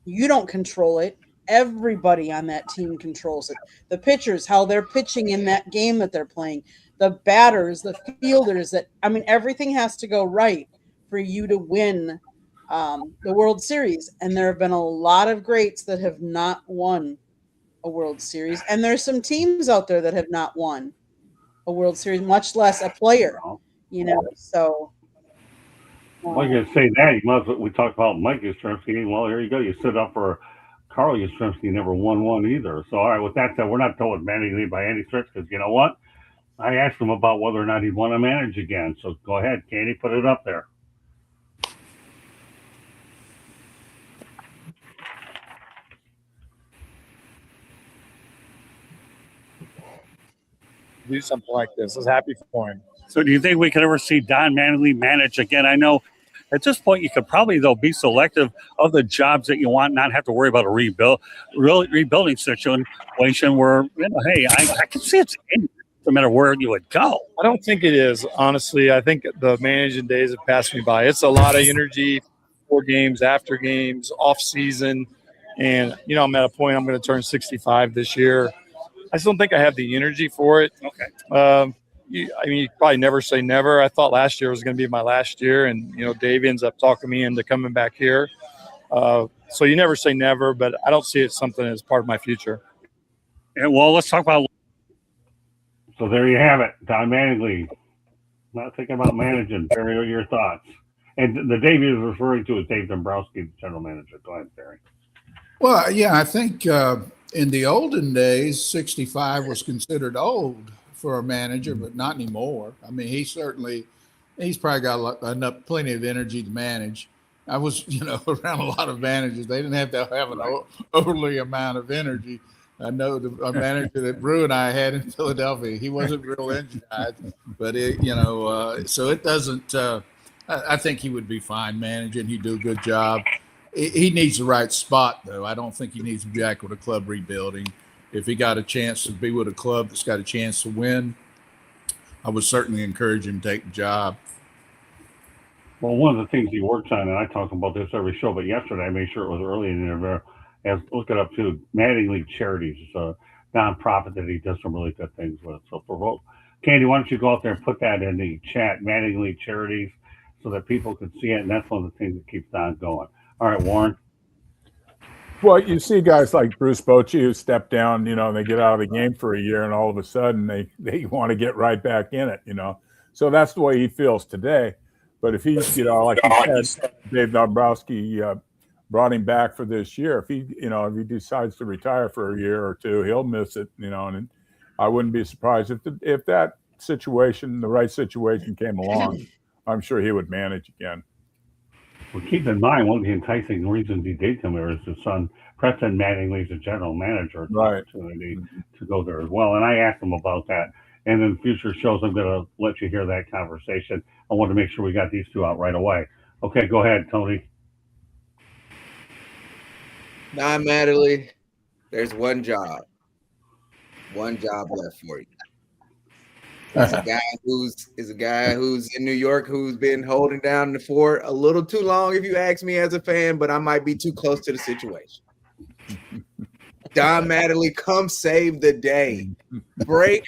you don't control it. Everybody on that team controls it. The pitchers, how they're pitching in that game that they're playing, the batters, the fielders, everything has to go right for you to win the World Series. And there have been a lot of greats that have not won a World Series. And there's some teams out there that have not won a World Series, much less a player, so. Well, you can say that. We talked about Mike Yastrzemski. Well, here you go. You stood up for Carl Yastrzemski, never won one either. So, all right, with that said, we're not throwing Mattingly by any stretch, because you know what? I asked him about whether or not he'd want to manage again. So go ahead, Candy, put it up there. do something like this. I was happy for him. So do you think we could ever see Don Mattingly manage again? I know at this point you could probably, though, be selective of the jobs that you want, not have to worry about a rebuilding situation where, hey, I can see it's in no matter where you would go. I don't think it is, honestly. I think the managing days have passed me by. It's a lot of energy, before games, after games, off season. And, I'm at a point I'm going to turn 65 this year. I still don't think I have the energy for it. Okay. You probably never say never. I thought last year was going to be my last year, and Dave ends up talking me into coming back here. So you never say never, but I don't see it something as part of my future. Yeah, well, let's talk about. So there you have it, Don Mattingly. Not thinking about managing. Barry, what are your thoughts? And the Dave he was referring to is Dave Dombrowski, the general manager. Go ahead, Barry. Well, yeah, I think in the olden days, 65 was considered old for a manager, but not anymore. I mean, he's probably got plenty of energy to manage. I was, around a lot of managers. They didn't have to have an overly amount of energy. I know a manager that Brew and I had in Philadelphia, he wasn't real energized, but so it doesn't. I think he would be fine managing. He'd do a good job. He needs the right spot, though. I don't think he needs to be back with a club rebuilding. If he got a chance to be with a club that's got a chance to win, I would certainly encourage him to take the job. Well, one of the things he works on, and I talk about this every show, but yesterday I made sure it was early in there. Look it up too. Mattingly Charities is a nonprofit that he does some really good things with. So, Candy, why don't you go out there and put that in the chat, Mattingly Charities, so that people can see it, and that's one of the things that keeps Don going. All right, Warren. Well, you see guys like Bruce Bochy who step down, and they get out of the game for a year, and all of a sudden they want to get right back in it, So that's the way he feels today. But if he's, like you said, Dave Dombrowski brought him back for this year. If he decides to retire for a year or two, he'll miss it, and I wouldn't be surprised if that situation, the right situation came along, I'm sure he would manage again. Well, keep in mind, one of the enticing reasons he did come here is his son, Preston Mattingly, is a general manager. It's an opportunity to go there as well. And I asked him about that. And in future shows, I'm going to let you hear that conversation. I want to make sure we got these two out right away. Okay, go ahead, Tony. Don Mattingly, there's one job left for you. It's a guy who's in New York who's been holding down the fort a little too long, if you ask me as a fan, but I might be too close to the situation. Don Mattingly, come save the day. Break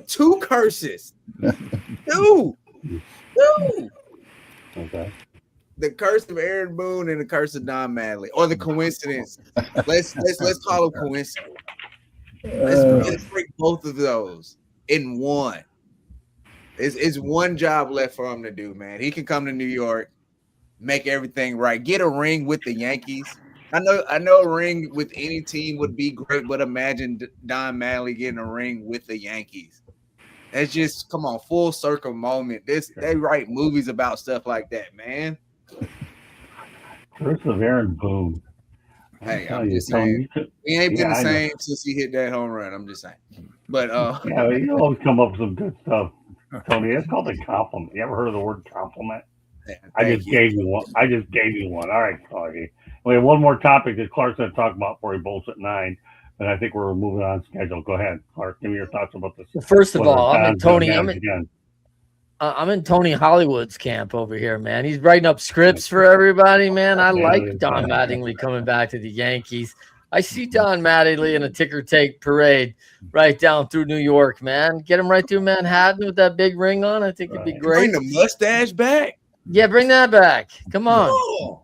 two curses. Two. Okay. The curse of Aaron Boone and the curse of Don Mattingly, or the coincidence. Let's call it coincidence. Let's break both of those in one. It's one job left for him to do, man. He can come to New York, make everything right, get a ring with the Yankees. I know a ring with any team would be great, but imagine Don Mattingly getting a ring with the Yankees. That's just, come on, full circle moment. They write movies about stuff like that, man. Curse of Aaron Boone. Hey, I'm just saying, we ain't been the same since he hit that home run. I'm just saying. But you always come up with some good stuff, Tony. It's called a compliment. You ever heard of the word compliment? I just gave you one. All right, Clarky. We have one more topic that Clark's going to talk about before he bolts at 9. But I think we're moving on schedule. Go ahead, Clark. Give me your thoughts about this. Well, first of all, I'm in Tony Hollywood's camp over here, man. He's writing up scripts for everybody, man. I like Don Mattingly coming back to the Yankees. I see Don Mattingly in a ticker tape parade right down through New York, man. Get him right through Manhattan with that big ring on. I think it'd be great. Bring the mustache back. Yeah, bring that back. Come on. Oh.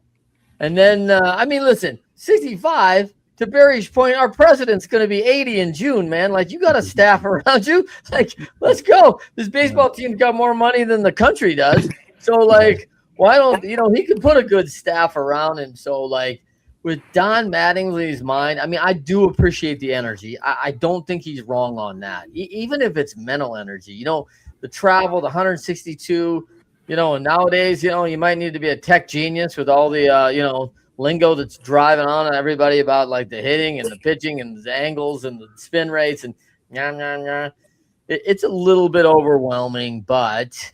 And then, listen, 65, to Barry's point, our president's going to be 80 in June, man. Like, you got a staff around you. Like, let's go. This baseball team's got more money than the country does. So, like, why don't, he could put a good staff around him. So, like, with Don Mattingly's mind, I do appreciate the energy. I don't think he's wrong on that. Even if it's mental energy, the travel, the 162, and nowadays, you might need to be a tech genius with all the, lingo that's driving on everybody about like the hitting and the pitching and the angles and the spin rates and it's a little bit overwhelming, but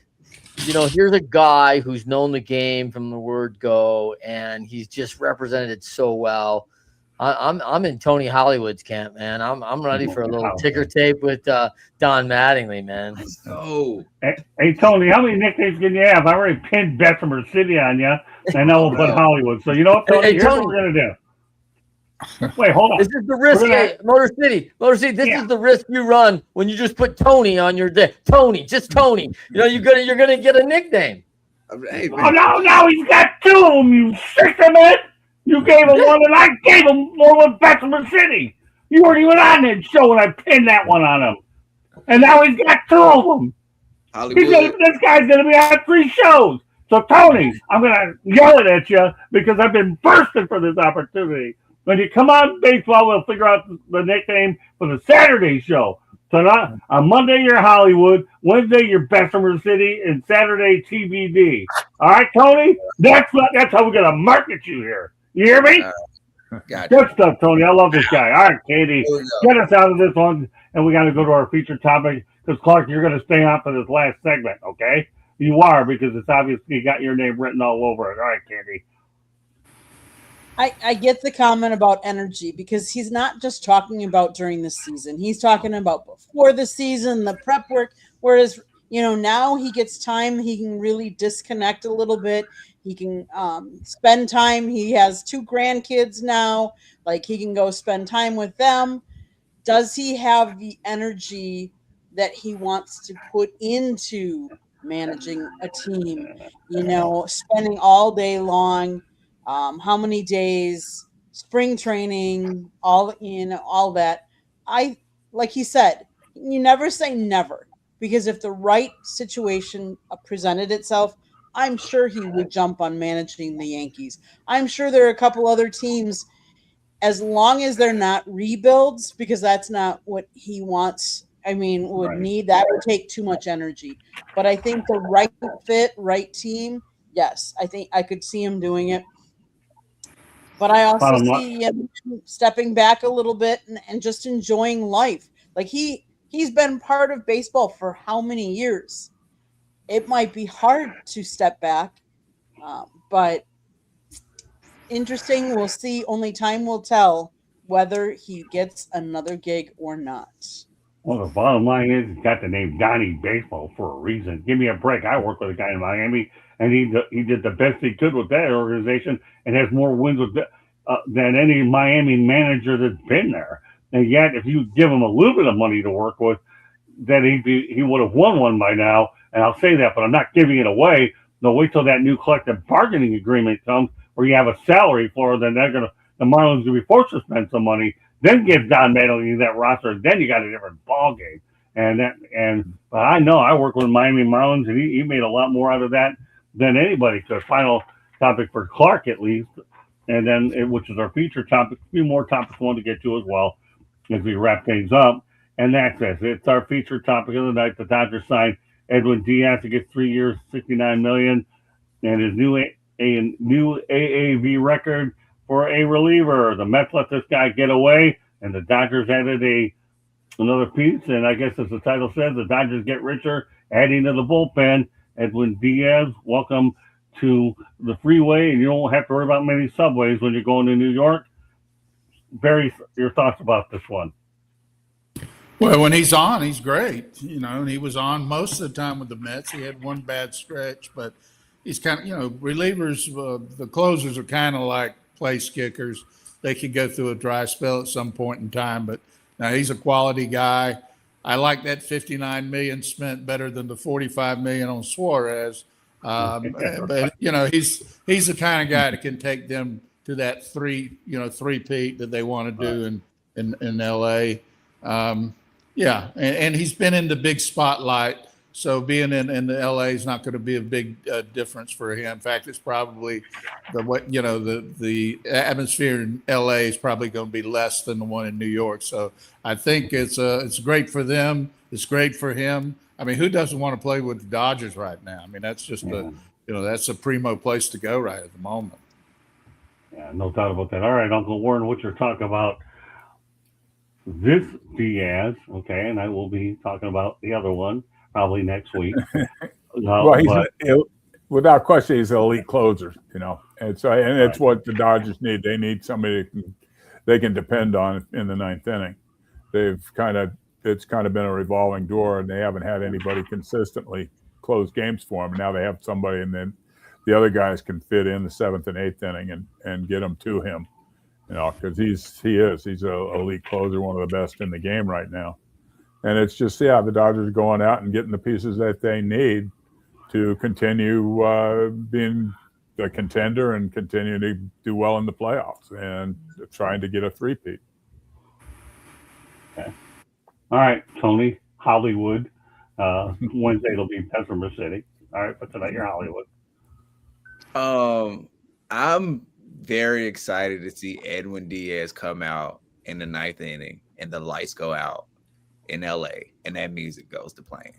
here's a guy who's known the game from the word go, and he's just represented it so well. I'm in Tony Hollywood's camp, man. I'm ready for a little ticker tape with Don Mattingly, man. Oh, hey Tony, how many nicknames can you have? I already pinned Bessemer City on you, and now we'll put Hollywood. So you know what, Tony? Hey, Here's Tony. what we're gonna do. Wait, hold on. This is the risk, Motor City. This is the risk you run when you just put Tony on your day. Tony, just Tony. You're gonna get a nickname. hey, Oh no, he's got two of them. You sick of it? You gave him one, and I gave him one with Bessemer City. You weren't even on that show when I pinned that one on him, and now he's got two of them. This guy's gonna be on 3 shows. So Tony, I'm gonna yell it at you because I've been bursting for this opportunity. When you come on baseball, we'll figure out the nickname for the Saturday show. So on Monday, you're Hollywood. Wednesday, you're Bessemer City. And Saturday, TBD. All right, Tony? That's how we're going to market you here. You hear me? Gotcha. Good stuff, Tony. I love this guy. All right, Katie, get us out of this one. And we got to go to our featured topic because, Clark, you're going to stay on for this last segment, okay? You are because it's obviously got your name written all over it. All right, Katie. I get the comment about energy because he's not just talking about during the season. He's talking about before the season, the prep work. Whereas, now he gets time. He can really disconnect a little bit. He can spend time. He has 2 grandkids now. Like, he can go spend time with them. Does he have the energy that he wants to put into managing a team? Spending all day long. How many days, spring training, all that. Like he said, you never say never, because if the right situation presented itself, I'm sure he would jump on managing the Yankees. I'm sure there are a couple other teams, as long as they're not rebuilds, because that's not what he wants. Need that would take too much energy. But I think the right fit, right team, yes, I think I could see him doing it. But I also see him stepping back a little bit and just enjoying life. Like he's been part of baseball for how many years? It might be hard to step back, but interesting. We'll see. Only time will tell whether he gets another gig or not. Well, the bottom line is he's got the name Donnie Baseball for a reason. Give me a break. I worked with a guy in Miami, and he did the best he could with that organization and has more wins than any Miami manager that's been there. And yet, if you give him a little bit of money to work with, then he would have won one by now. And I'll say that, but I'm not giving it away. No, wait till that new collective bargaining agreement comes where you have a salary floor. Then the Marlins will be forced to spend some money. Then give Don Mattingly that roster. Then you got a different ball game. But I know I work with Miami Marlins, and he made a lot more out of that than anybody could. Final topic for Clark, at least, and then which is our feature topic. A few more topics I want to get to as well as we wrap things up. And that's it. It's our feature topic of the night. The Dodgers signed Edwin Diaz to get 3 years, $69 million, and his new AAV record for a reliever. The Mets let this guy get away, and the Dodgers added another piece. And I guess as the title says, the Dodgers get richer, adding to the bullpen. Edwin Diaz, welcome to the freeway, and you don't have to worry about many subways when you're going to New York. Barry, your thoughts about this one? Well, when he's on, he's great. And he was on most of the time with the Mets. He had one bad stretch, but he's kind of, relievers, the closers are kind of like place kickers. They could go through a dry spell at some point in time, but now he's a quality guy. I like that $59 million spent better than the $45 million on Suarez. But he's the kind of guy that can take them to that three-peat that they want to do in LA. And he's been in the big spotlight. So being in the LA is not going to be a big difference for him. In fact, it's probably the atmosphere in LA is probably going to be less than the one in New York. So I think it's great for them. It's great for him. I mean, who doesn't want to play with the Dodgers right now? I mean, that's just that's a primo place to go right at the moment. Yeah, no doubt about that. All right, Uncle Warren, what you're talking about this Diaz, okay, and I will be talking about the other one probably next week. Well, But without question, he's an elite closer, and so it's Right. what the Dodgers need. They need somebody they can depend on in the ninth inning. It's kind of been a revolving door, and they haven't had anybody consistently close games for them. Now they have somebody, and then the other guys can fit in the seventh and eighth inning and get them to him, because he's an elite closer, one of the best in the game right now. And it's just, the Dodgers are going out and getting the pieces that they need to continue being a contender and continue to do well in the playoffs and trying to get a three-peat. Okay. All right, Tony, Hollywood. Wednesday it'll be Bessemer City. All right, but tonight you're Hollywood. I'm very excited to see Edwin Diaz come out in the ninth inning and the lights go out in LA and that music goes to playing.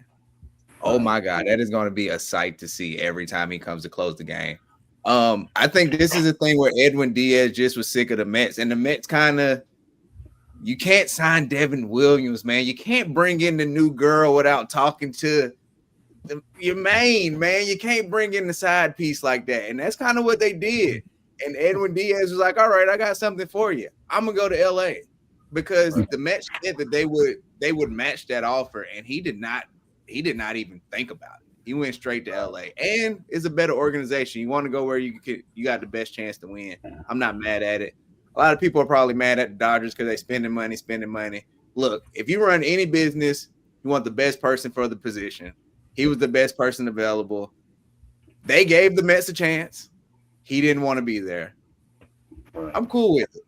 Oh my God, that is going to be a sight to see every time he comes to close the game. I think this is a thing where Edwin Diaz just was sick of the Mets, and the Mets you can't sign Devin Williams, man. You can't bring in the new girl without talking to your main, man. You can't bring in the side piece like that. And that's kind of what they did. And Edwin Diaz was like, all right, I got something for you. I'm going to go to LA, because the Mets said that they would match that offer. And he did not even think about it. He went straight to LA, and it's a better organization. You want to go where you got the best chance to win. I'm not mad at it. A lot of people are probably mad at the Dodgers because they spending money. Look, if you run any business, you want the best person for the position. He was the best person available. They gave the Mets a chance. He didn't want to be there. I'm cool with it,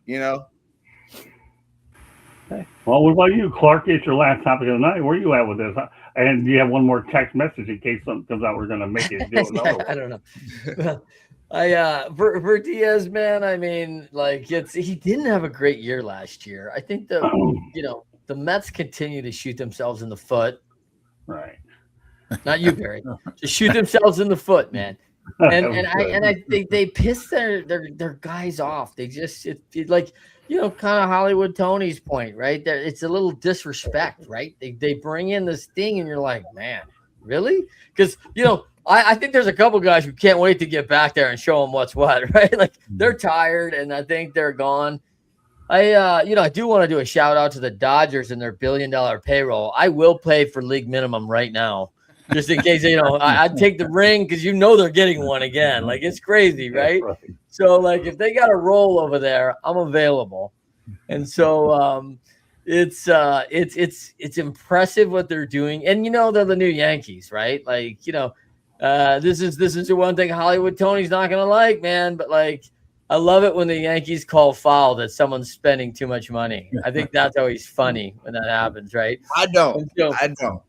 Okay. Well, what about you, Clark? It's your last topic of the night. Where are you at with this? And do you have one more text message in case something comes out? We're going to make it do another one. I don't know. For Diaz, man, I mean, he didn't have a great year last year. I think the Mets continue to shoot themselves in the foot. Right. Not you, Barry. Just shoot themselves in the foot, man. And I think they piss their guys off. They just kind of Hollywood Tony's point, right? It's a little disrespect, right? They bring in this thing, and you're like, man, really? Because I think there's a couple guys who can't wait to get back there and show them what's what, right? Like, they're tired, and I think they're gone. I do want to do a shout out to the Dodgers and their $1 billion payroll. I will pay for league minimum right now, just in case. I'd take the ring, because they're getting one again. Like, it's crazy, right? So, if they got a roll over there, I'm available. And so it's impressive what they're doing. And they're the new Yankees, right? This is the one thing Hollywood Tony's not gonna like, man. But I love it when the Yankees call foul that someone's spending too much money. I think that's always funny when that happens, right? I don't.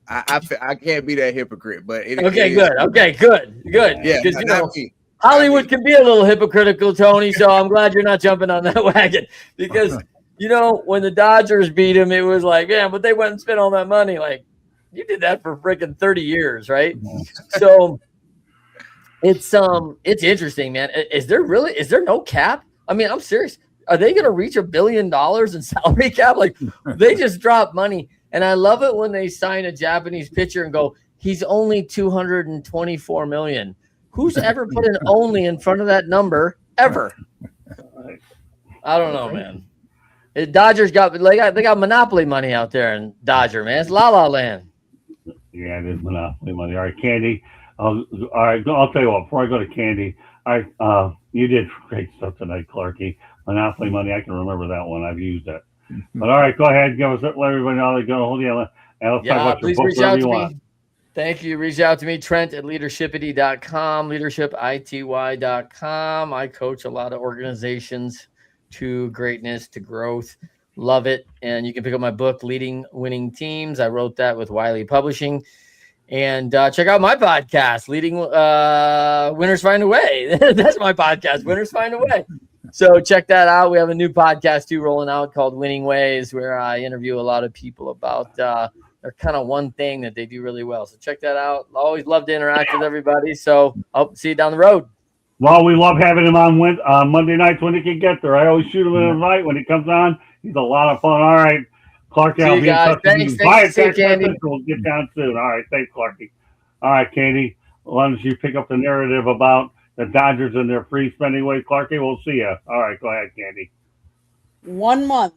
I can't be that hypocrite. But good. Yeah, because Hollywood can be a little hypocritical, Tony. So I'm glad you're not jumping on that wagon, because when the Dodgers beat him, it was like, yeah, but they went and spent all that money. Like, you did that for freaking 30 years, right? So it's interesting, man. Is there no cap? I mean, I'm serious. Are they going to reach $1 billion in salary cap? Like, they just drop money. And I love it when they sign a Japanese pitcher and go, he's only $224 million. Who's ever put an only in front of that number ever? I don't know, man. Dodgers got monopoly money out there in Dodger, man. It's La La Land. Yeah, it is monopoly money. All right, Candy. All right, I'll tell you what. Before I go to Candy, all right, you did great stuff tonight, Clarky. Monopoly money. I can remember that one. I've used it. But all right, go ahead. Let everybody know they're going to hold you. And let's talk about your book wherever you want. Thank you. Reach out to me, Trent at leadershipity.com, leadershipity.com. I coach a lot of organizations to greatness, to growth. Love it. And you can pick up my book, Leading Winning Teams. I wrote that with Wiley Publishing. And check out my podcast, Leading Winners Find a Way. That's my podcast, Winners Find a Way. So check that out. We have a new podcast too rolling out called Winning Ways, where I interview a lot of people about their kind of one thing that they do really well. So check that out. Always love to interact with everybody. So I'll see you down the road. Well, we love having him on Monday nights when he can get there. I always shoot him an invite when he comes on. He's a lot of fun. All right. Clarky, See I'll you be in guys. touch with Thanks. you. Thanks Buy to a see you, text Candy. message. We'll get down soon. All right. Thanks, Clarky. All right, Candy. Why don't you pick up the narrative about the Dodgers and their free spending way? Clarky, we'll see you. All right. Go ahead, Candy. 1 month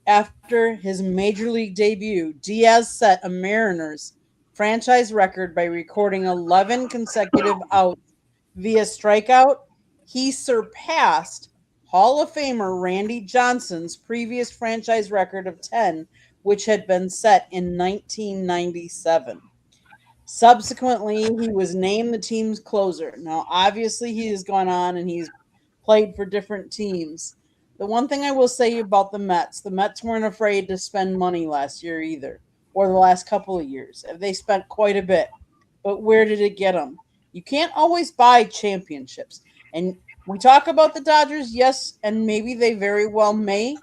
after his major league debut, Diaz set a Mariners franchise record by recording 11 consecutive outs via strikeout. He surpassed Hall of Famer Randy Johnson's previous franchise record of 10, which had been set in 1997. Subsequently, he was named the team's closer. Now, obviously, he has gone on and he's played for different teams. The one thing I will say about the Mets weren't afraid to spend money last year either, or the last couple of years. They spent quite a bit. But where did it get them? You can't always buy championships. And we talk about the Dodgers, yes, and maybe they very well may,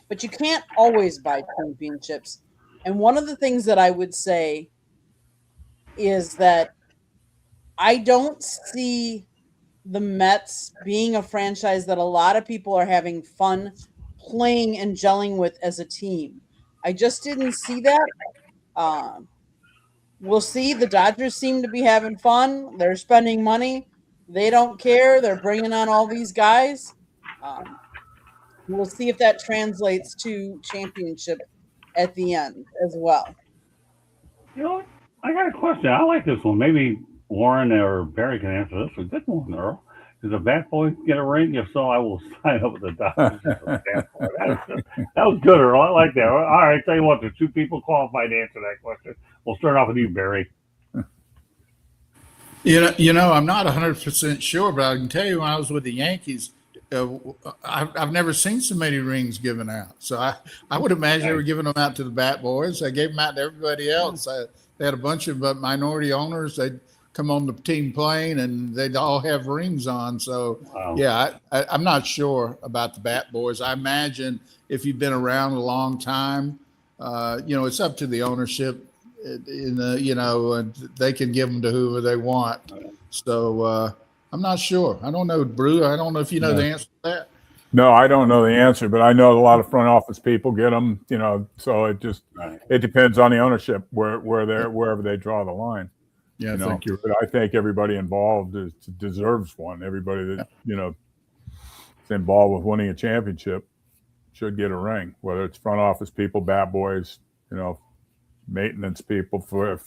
but you can't always buy championships. And one of the things that I would say is that I don't see the Mets being a franchise that a lot of people are having fun playing and gelling with as a team. I just didn't see that. We'll see. The Dodgers seem to be having fun. They're spending money. They don't care. They're bringing on all these guys. We'll see if that translates to championship at the end as well. You know what? I got a question. I like this one. Maybe Warren or Barry can answer this. A good one, Earl. Does the Bat Boys get a ring? If so, I will sign up with the Dodgers as a Bat Boy. That was good, Earl. I like that. All right, tell you what, there's two people qualified to answer that question. We'll start off with you, Barry. I'm not 100% sure, but I can tell you when I was with the Yankees, I've never seen so many rings given out. So I would imagine they were giving them out to the Bat Boys. They gave them out to everybody else. They had a bunch of minority owners. They'd come on the team plane and they'd all have rings on. So, Wow. yeah, I'm not sure about the Bat Boys. I imagine if you've been around a long time, it's up to the ownership. They can give them to whoever they want. So I'm not sure. I don't know, Brew. I don't know if you know the answer to that. No, I don't know the answer, but I know a lot of front office people get them. So it just it depends on the ownership wherever they draw the line. Yeah, thank you. But I think everybody involved deserves one. Everybody that is involved with winning a championship should get a ring. Whether it's front office people, bat boys, maintenance people, for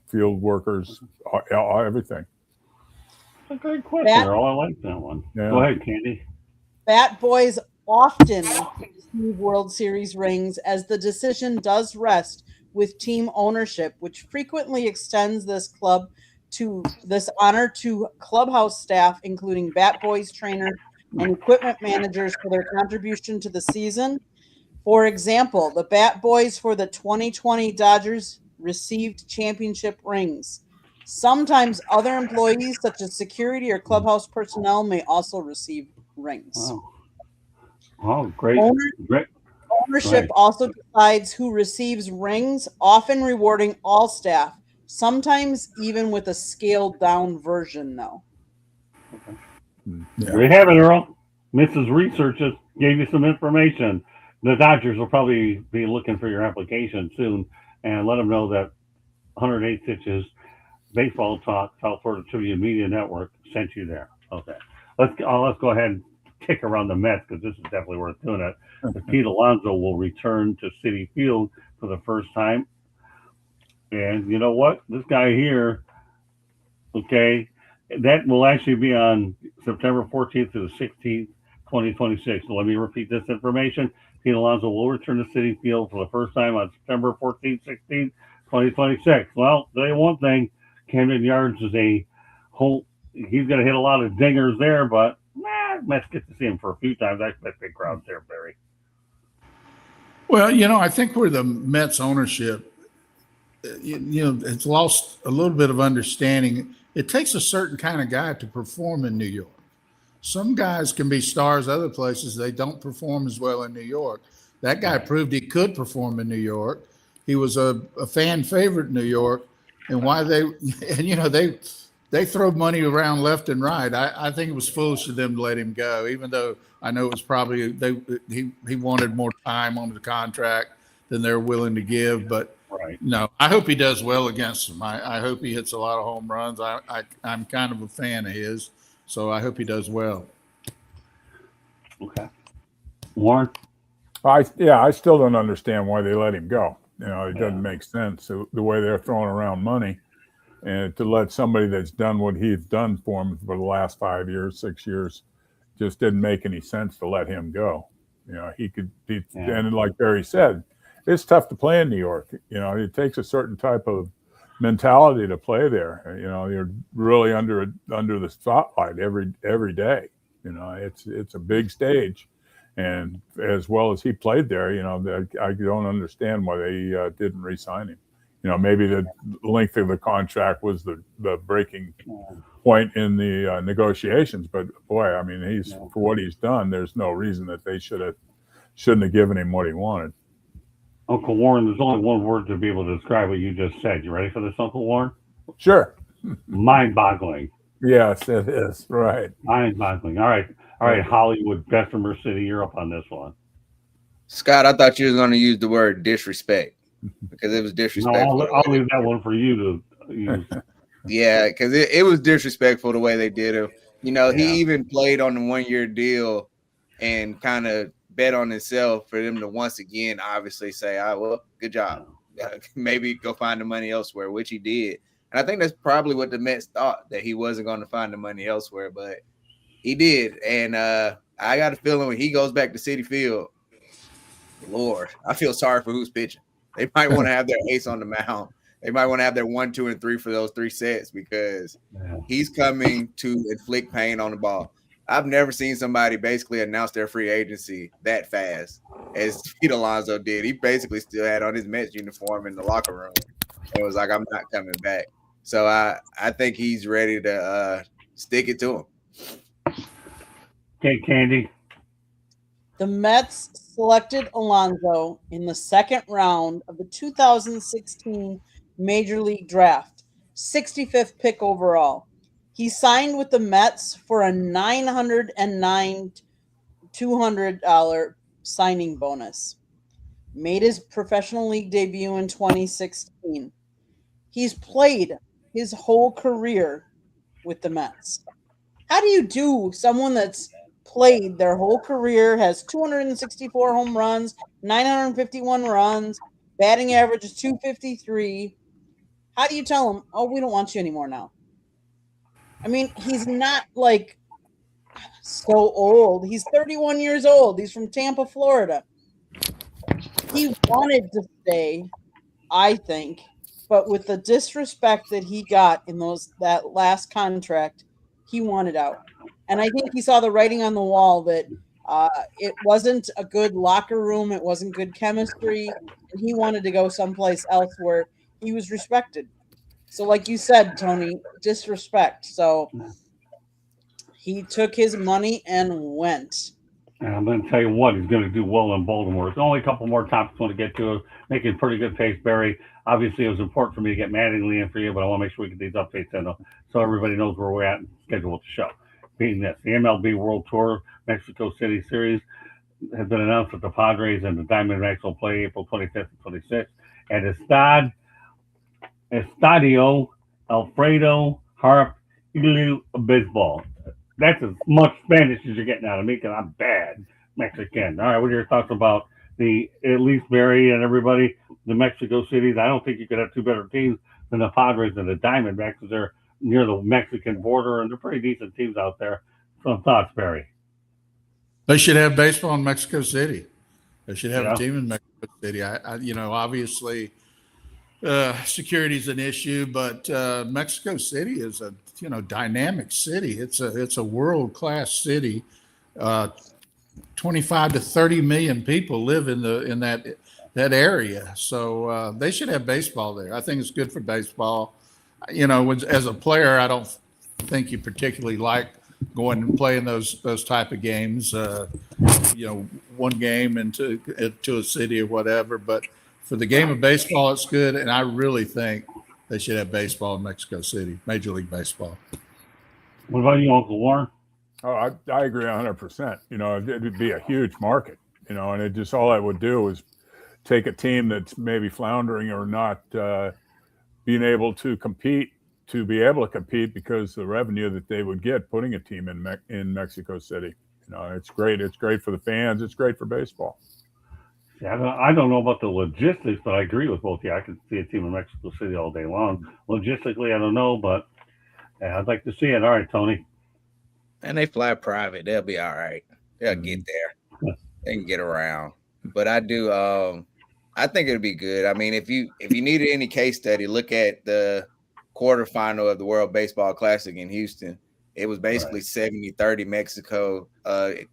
field workers, everything. That's a great question, Earl. I like that one. Yeah. Go ahead, Candy. Bat Boys often receive World Series rings, as the decision does rest with team ownership, which frequently extends this honor to clubhouse staff, including Bat Boys trainers and equipment managers, for their contribution to the season. For example, the Bat Boys for the 2020 Dodgers received championship rings. Sometimes other employees, such as security or clubhouse personnel, may also receive rings. Wow. Oh, great. Ownership also decides who receives rings, often rewarding all staff, sometimes even with a scaled down version, though. Okay. Yeah. We have it, Earl. Mrs. Researchers gave you some information. The Dodgers will probably be looking for your application soon, and let them know that 108 Stitches Baseball Talk, South Florida Trivia Media Network sent you there. Okay. Let's go ahead and kick around the Mets, because this is definitely worth doing it. Pete Alonso will return to Citi Field for the first time. And you know what? This guy here, okay, that will actually be on September 14th to the 16th, 2026. So let me repeat this information. Pete Alonso will return to Citi Field for the first time on September 14th, 16th, 2026. Well, tell you one thing, Camden Yards is he's going to hit a lot of dingers there, but Mets get to see him for a few times. I expect big crowds there, Barry. Well, I think where the Mets ownership, it's lost a little bit of understanding. It takes a certain kind of guy to perform in New York. Some guys can be stars other places. They don't perform as well in New York. That guy proved he could perform in New York. He was a fan favorite in New York. And they throw money around left and right. I think it was foolish of them to let him go, even though I know it was probably he wanted more time on the contract. than they're willing to give. But Right. no, I hope he does well against them. I hope he hits a lot of home runs. I'm kind of a fan of his, so I hope he does well. Okay. Warren? I still don't understand why they let him go. It Yeah. doesn't make sense the way they're throwing around money, and to let somebody that's done what he's done for him for the last 5 years, 6 years, just didn't make any sense to let him go. And like Barry said, it's tough to play in New York. It takes a certain type of mentality to play there. You're really under the spotlight every day. It's a big stage. And as well as he played there, I don't understand why they didn't re-sign him. Maybe the length of the contract was the breaking point in the negotiations. But boy, I mean, for what he's done, there's no reason that they shouldn't have given him what he wanted. Uncle Warren, there's only one word to be able to describe what you just said. You ready for this, Uncle Warren? Sure. Mind-boggling. Yes, it is. Right. Mind-boggling. All right, Hollywood, Bessemer City, you're up on this one. Scott, I thought you was going to use the word disrespect because it was disrespectful. No, I'll leave that one for you to use. Yeah, because it was disrespectful the way they did him. He even played on the 1-year deal and kind of bet on himself for them to once again obviously say, well, good job. Maybe go find the money elsewhere, which he did. And I think that's probably what the Mets thought, that he wasn't going to find the money elsewhere, but he did. And I got a feeling when he goes back to Citi Field, Lord, I feel sorry for who's pitching. They might want to have their ace on the mound. They might want to have their 1, 2, and 3 for those 3 sets because he's coming to inflict pain on the ball. I've never seen somebody basically announce their free agency that fast as Pete Alonso did. He basically still had on his Mets uniform in the locker room and was like, I'm not coming back. So I think he's ready to stick it to him. Okay, Candy. The Mets selected Alonso in the second round of the 2016 Major League Draft, 65th pick overall. He signed with the Mets for a $909,200 signing bonus. Made his professional league debut in 2016. He's played his whole career with the Mets. How do you do someone that's played their whole career, has 264 home runs, 951 runs, batting average is 253? How do you tell him, oh, we don't want you anymore now? I mean, he's not like so old. He's 31 years old. He's from Tampa, Florida. He wanted to stay, I think, but with the disrespect that he got in that last contract, he wanted out. And I think he saw the writing on the wall that it wasn't a good locker room. It wasn't good chemistry. And he wanted to go someplace else where he was respected. So like you said, Tony, disrespect. So he took his money and went. And I'm going to tell you what, he's going to do well in Baltimore. There's only a couple more topics I want to get to. Making pretty good pace, Barry. Obviously, it was important for me to get Mattingly in for you, but I want to make sure we get these updates in so everybody knows where we're at and schedule the show. Being this, the MLB World Tour Mexico City Series has been announced that the Padres and the Diamondbacks will play April 25th and 26th at Estadio Alfredo Harp Baseball. That's as much Spanish as you're getting out of me because I'm bad Mexican. All right, what are your thoughts about at least Barry and everybody, the Mexico cities? I don't think you could have two better teams than the Padres and the Diamondbacks because they're near the Mexican border and they're pretty decent teams out there. Some thoughts, Barry? They should have baseball in Mexico City. They should have a team in Mexico City. Obviously, security is an issue, but Mexico City is a dynamic city. It's a world-class city. 25 to 30 million people live in that area, so they should have baseball there. I think it's good for baseball. As a player, I don't think you particularly like going and playing those type of games. One game into a city or whatever, but for the game of baseball, it's good, and I really think they should have baseball in Mexico City, Major League Baseball. What about you, Uncle Warren? Oh, I agree 100%. It'd be a huge market, and it just all that would do is, take a team that's maybe floundering or not being able to compete to be able to compete because the revenue that they would get putting a team in Mexico City. It's great. It's great for the fans. It's great for baseball. Yeah, I don't know about the logistics, but I agree with both. Yeah, I could see a team in Mexico City all day long. Logistically, I don't know, but yeah, I'd like to see it. All right, Tony. And they fly private. They'll be all right. They'll get there. They can get around. But I do. I think it'll be good. I mean, if you needed any case study, look at the quarterfinal of the World Baseball Classic in Houston. It was basically 70-30 Mexico,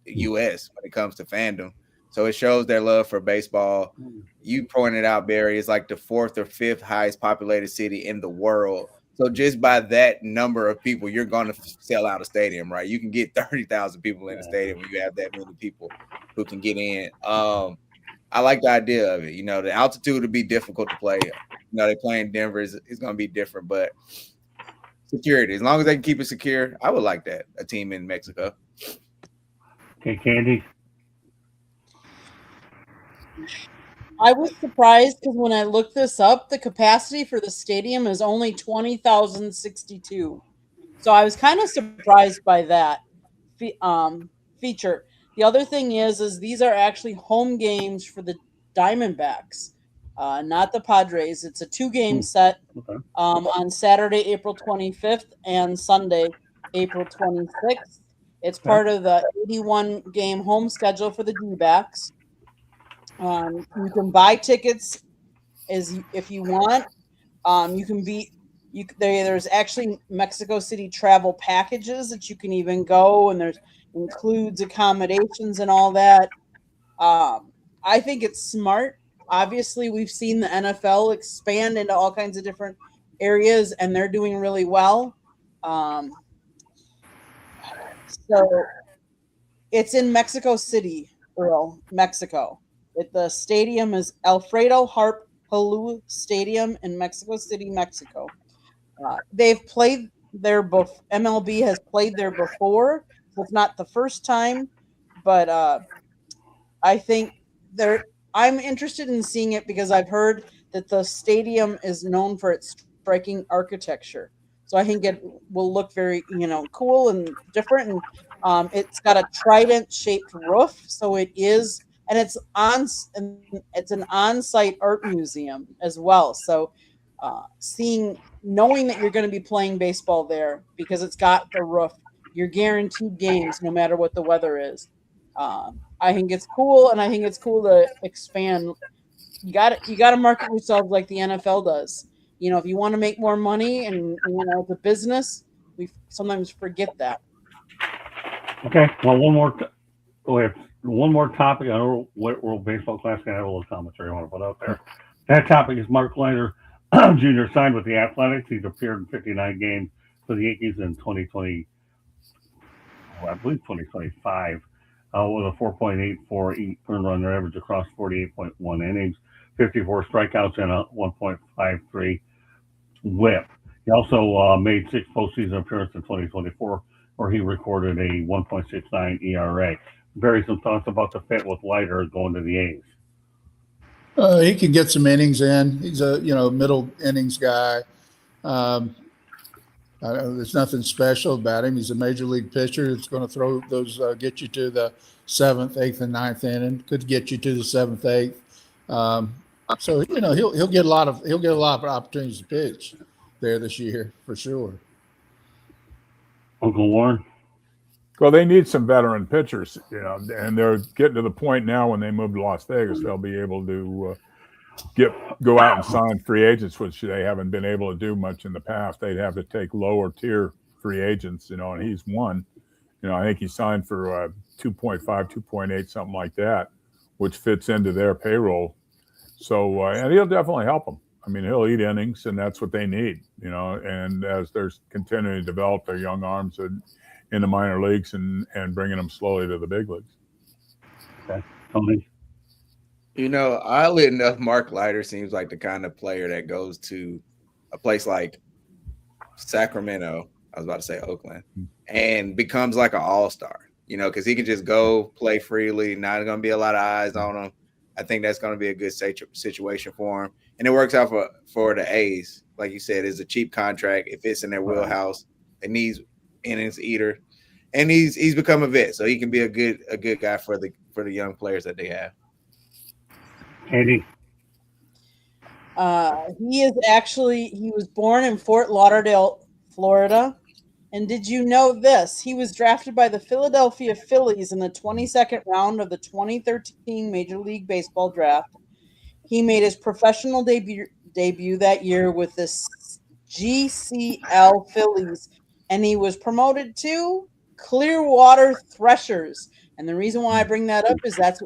U.S. when it comes to fandom. So it shows their love for baseball. You pointed out, Barry, it's like the 4th or 5th highest populated city in the world. So just by that number of people, you're going to sell out a stadium, right? You can get 30,000 people in the stadium when you have that many people who can get in. I like the idea of it. The altitude would be difficult to play. They play in Denver. It's going to be different, but security, as long as they can keep it secure, I would like that, a team in Mexico. Okay, Candy. I was surprised because when I looked this up, the capacity for the stadium is only 20,062. So I was kind of surprised by that feature. The other thing is these are actually home games for the Diamondbacks, not the Padres. It's a 2-game set on Saturday, April 25th and Sunday, April 26th. It's part of the 81-game home schedule for the D-backs. You can buy tickets if you want. You can be there's actually Mexico City travel packages that you can even go, and there's includes accommodations and all that. I think it's smart. Obviously, we've seen the NFL expand into all kinds of different areas, and they're doing really well. So it's in Mexico City, Earl, Mexico. The stadium is Alfredo Harp Helú Stadium in Mexico City, Mexico. They've played there before. MLB has played there before. So it's not the first time, but I think I'm interested in seeing it because I've heard that the stadium is known for its striking architecture. So I think it will look very, cool and different. And it's got a trident-shaped roof, so it is, and it's an on-site art museum as well. So knowing that you're going to be playing baseball there because it's got the roof, you're guaranteed games no matter what the weather is. I think it's cool, and I think it's cool to expand. You got to market yourself like the NFL does. If you want to make more money and it's a business, we sometimes forget that. Okay. Well, we have one more topic. I know World Baseball Classic. I have a little commentary I want to put out there. That topic is Mark Leiter Jr. signed with the Athletics. He's appeared in 59 games for the Yankees in 2020. I believe 2025. With a 4.84 earned run average across 48.1 innings, 54 strikeouts, and a 1.53 WHIP. He also made 6 postseason appearances in 2024, where he recorded a 1.69 ERA. Barry, some thoughts about the fit with Leiter going to the A's? He can get some innings in. He's a middle innings guy. There's nothing special about him. He's a major league pitcher. It's going to throw those, get you to the 7th, 8th, and 9th inning. Could get you to the 7th, 8th. So he'll get a lot of opportunities to pitch there this year for sure. Uncle Warren. Well, they need some veteran pitchers, and they're getting to the point now when they move to Las Vegas, they'll be able to go out and sign free agents, which they haven't been able to do much in the past. They'd have to take lower tier free agents, and he's one. I think he signed for 2.5, 2.8, something like that, which fits into their payroll. So, and he'll definitely help them. I mean, he'll eat innings, and that's what they need, and as they're continuing to develop their young arms in the minor leagues and bringing them slowly to the big leagues. Okay. Tony? Oddly enough, Mark Leiter seems like the kind of player that goes to a place like Sacramento, I was about to say Oakland, and becomes like an all-star, because he can just go play freely, not going to be a lot of eyes on him. I think that's going to be a good situation for him, and it works out for the A's. Like you said, it's a cheap contract. It fits in their wheelhouse. It needs innings eater, and he's become a vet, so he can be a good guy for the young players that they have. Andy. He was born in Fort Lauderdale, Florida. And did you know this? He was drafted by the Philadelphia Phillies in the 22nd round of the 2013 Major League Baseball draft. He made his professional debut that year with the GCL Phillies, and he was promoted to Clearwater Threshers. And the reason why I bring that up is that's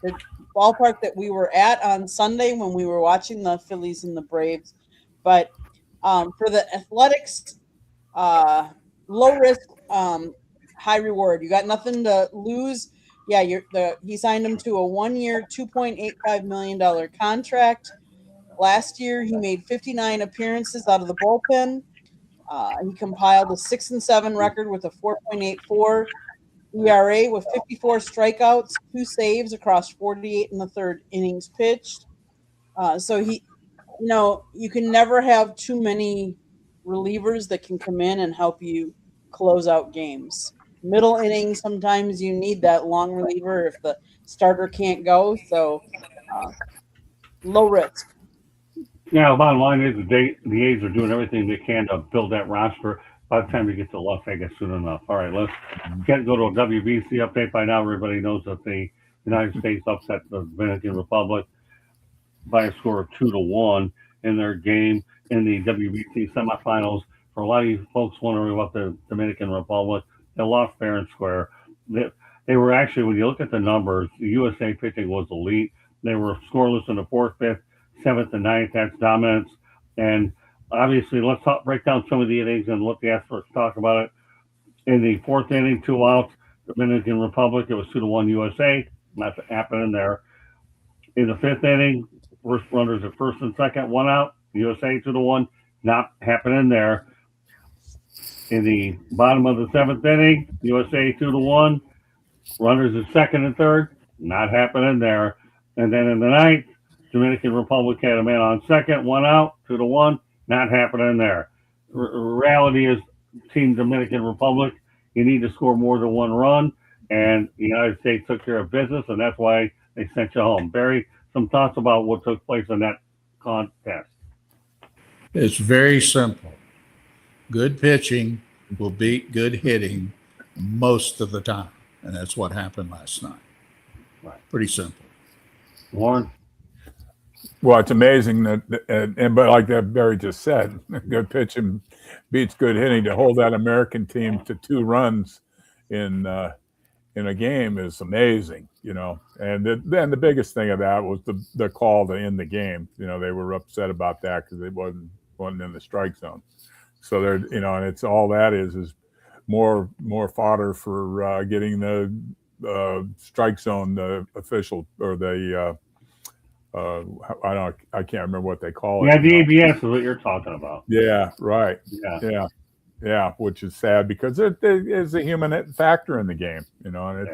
the ballpark that we were at on Sunday when we were watching the Phillies and the Braves. But for the Athletics, low risk, high reward. You got nothing to lose. Yeah, he signed him to a 1-year, $2.85 million contract. Last year, he made 59 appearances out of the bullpen. He compiled a 6-7 record with a 4.84 ERA with 54 strikeouts, 2 saves across 48 and the third innings pitched. So you can never have too many relievers that can come in and help you close out games. Middle innings, sometimes you need that long reliever if the starter can't go. So low risk. Yeah, the bottom line is the A's are doing everything they can to build that roster. By the time we get to Las Vegas soon enough. All right, let's go to a WBC update. By now, everybody knows that the United States upset the Dominican Republic by a score of 2-1 in their game in the WBC semifinals. For a lot of you folks wondering about the Dominican Republic, they lost fair and square. They were actually, when you look at the numbers, the USA pitching was elite. They were scoreless in the 4th, 5th, 7th, and 9th. That's dominance. And obviously, let's break down some of the innings and let the experts talk about it. In the 4th inning, 2 outs, Dominican Republic, it was 2-1 USA. Not happening there. In the 5th inning, first runners at first and second, 1 out, USA 2-1. Not happening there. In the bottom of the 7th inning, USA 2-1. Runners at second and third, not happening there. And then in the 9th, Dominican Republic had a man on second, 1 out, 2-1, not happening there. Reality is, Team Dominican Republic, you need to score more than 1 run, and the United States took care of business, and that's why they sent you home. Barry, some thoughts about what took place in that contest? It's very simple. Good pitching will beat good hitting most of the time, and that's what happened last night. Right. Pretty simple. Warren? Well, it's amazing but like that Barry just said, good pitching beats good hitting. To hold that American team to 2 runs in a game is amazing, And then the biggest thing of that was the call to end the game. They were upset about that because it wasn't in the strike zone. So they're, and it's all that is more fodder for getting the strike zone, the official or the. I can't remember what they call it. Yeah, the ABS is what you're talking about. Yeah, right. Yeah, which is sad because it is a human factor in the game, and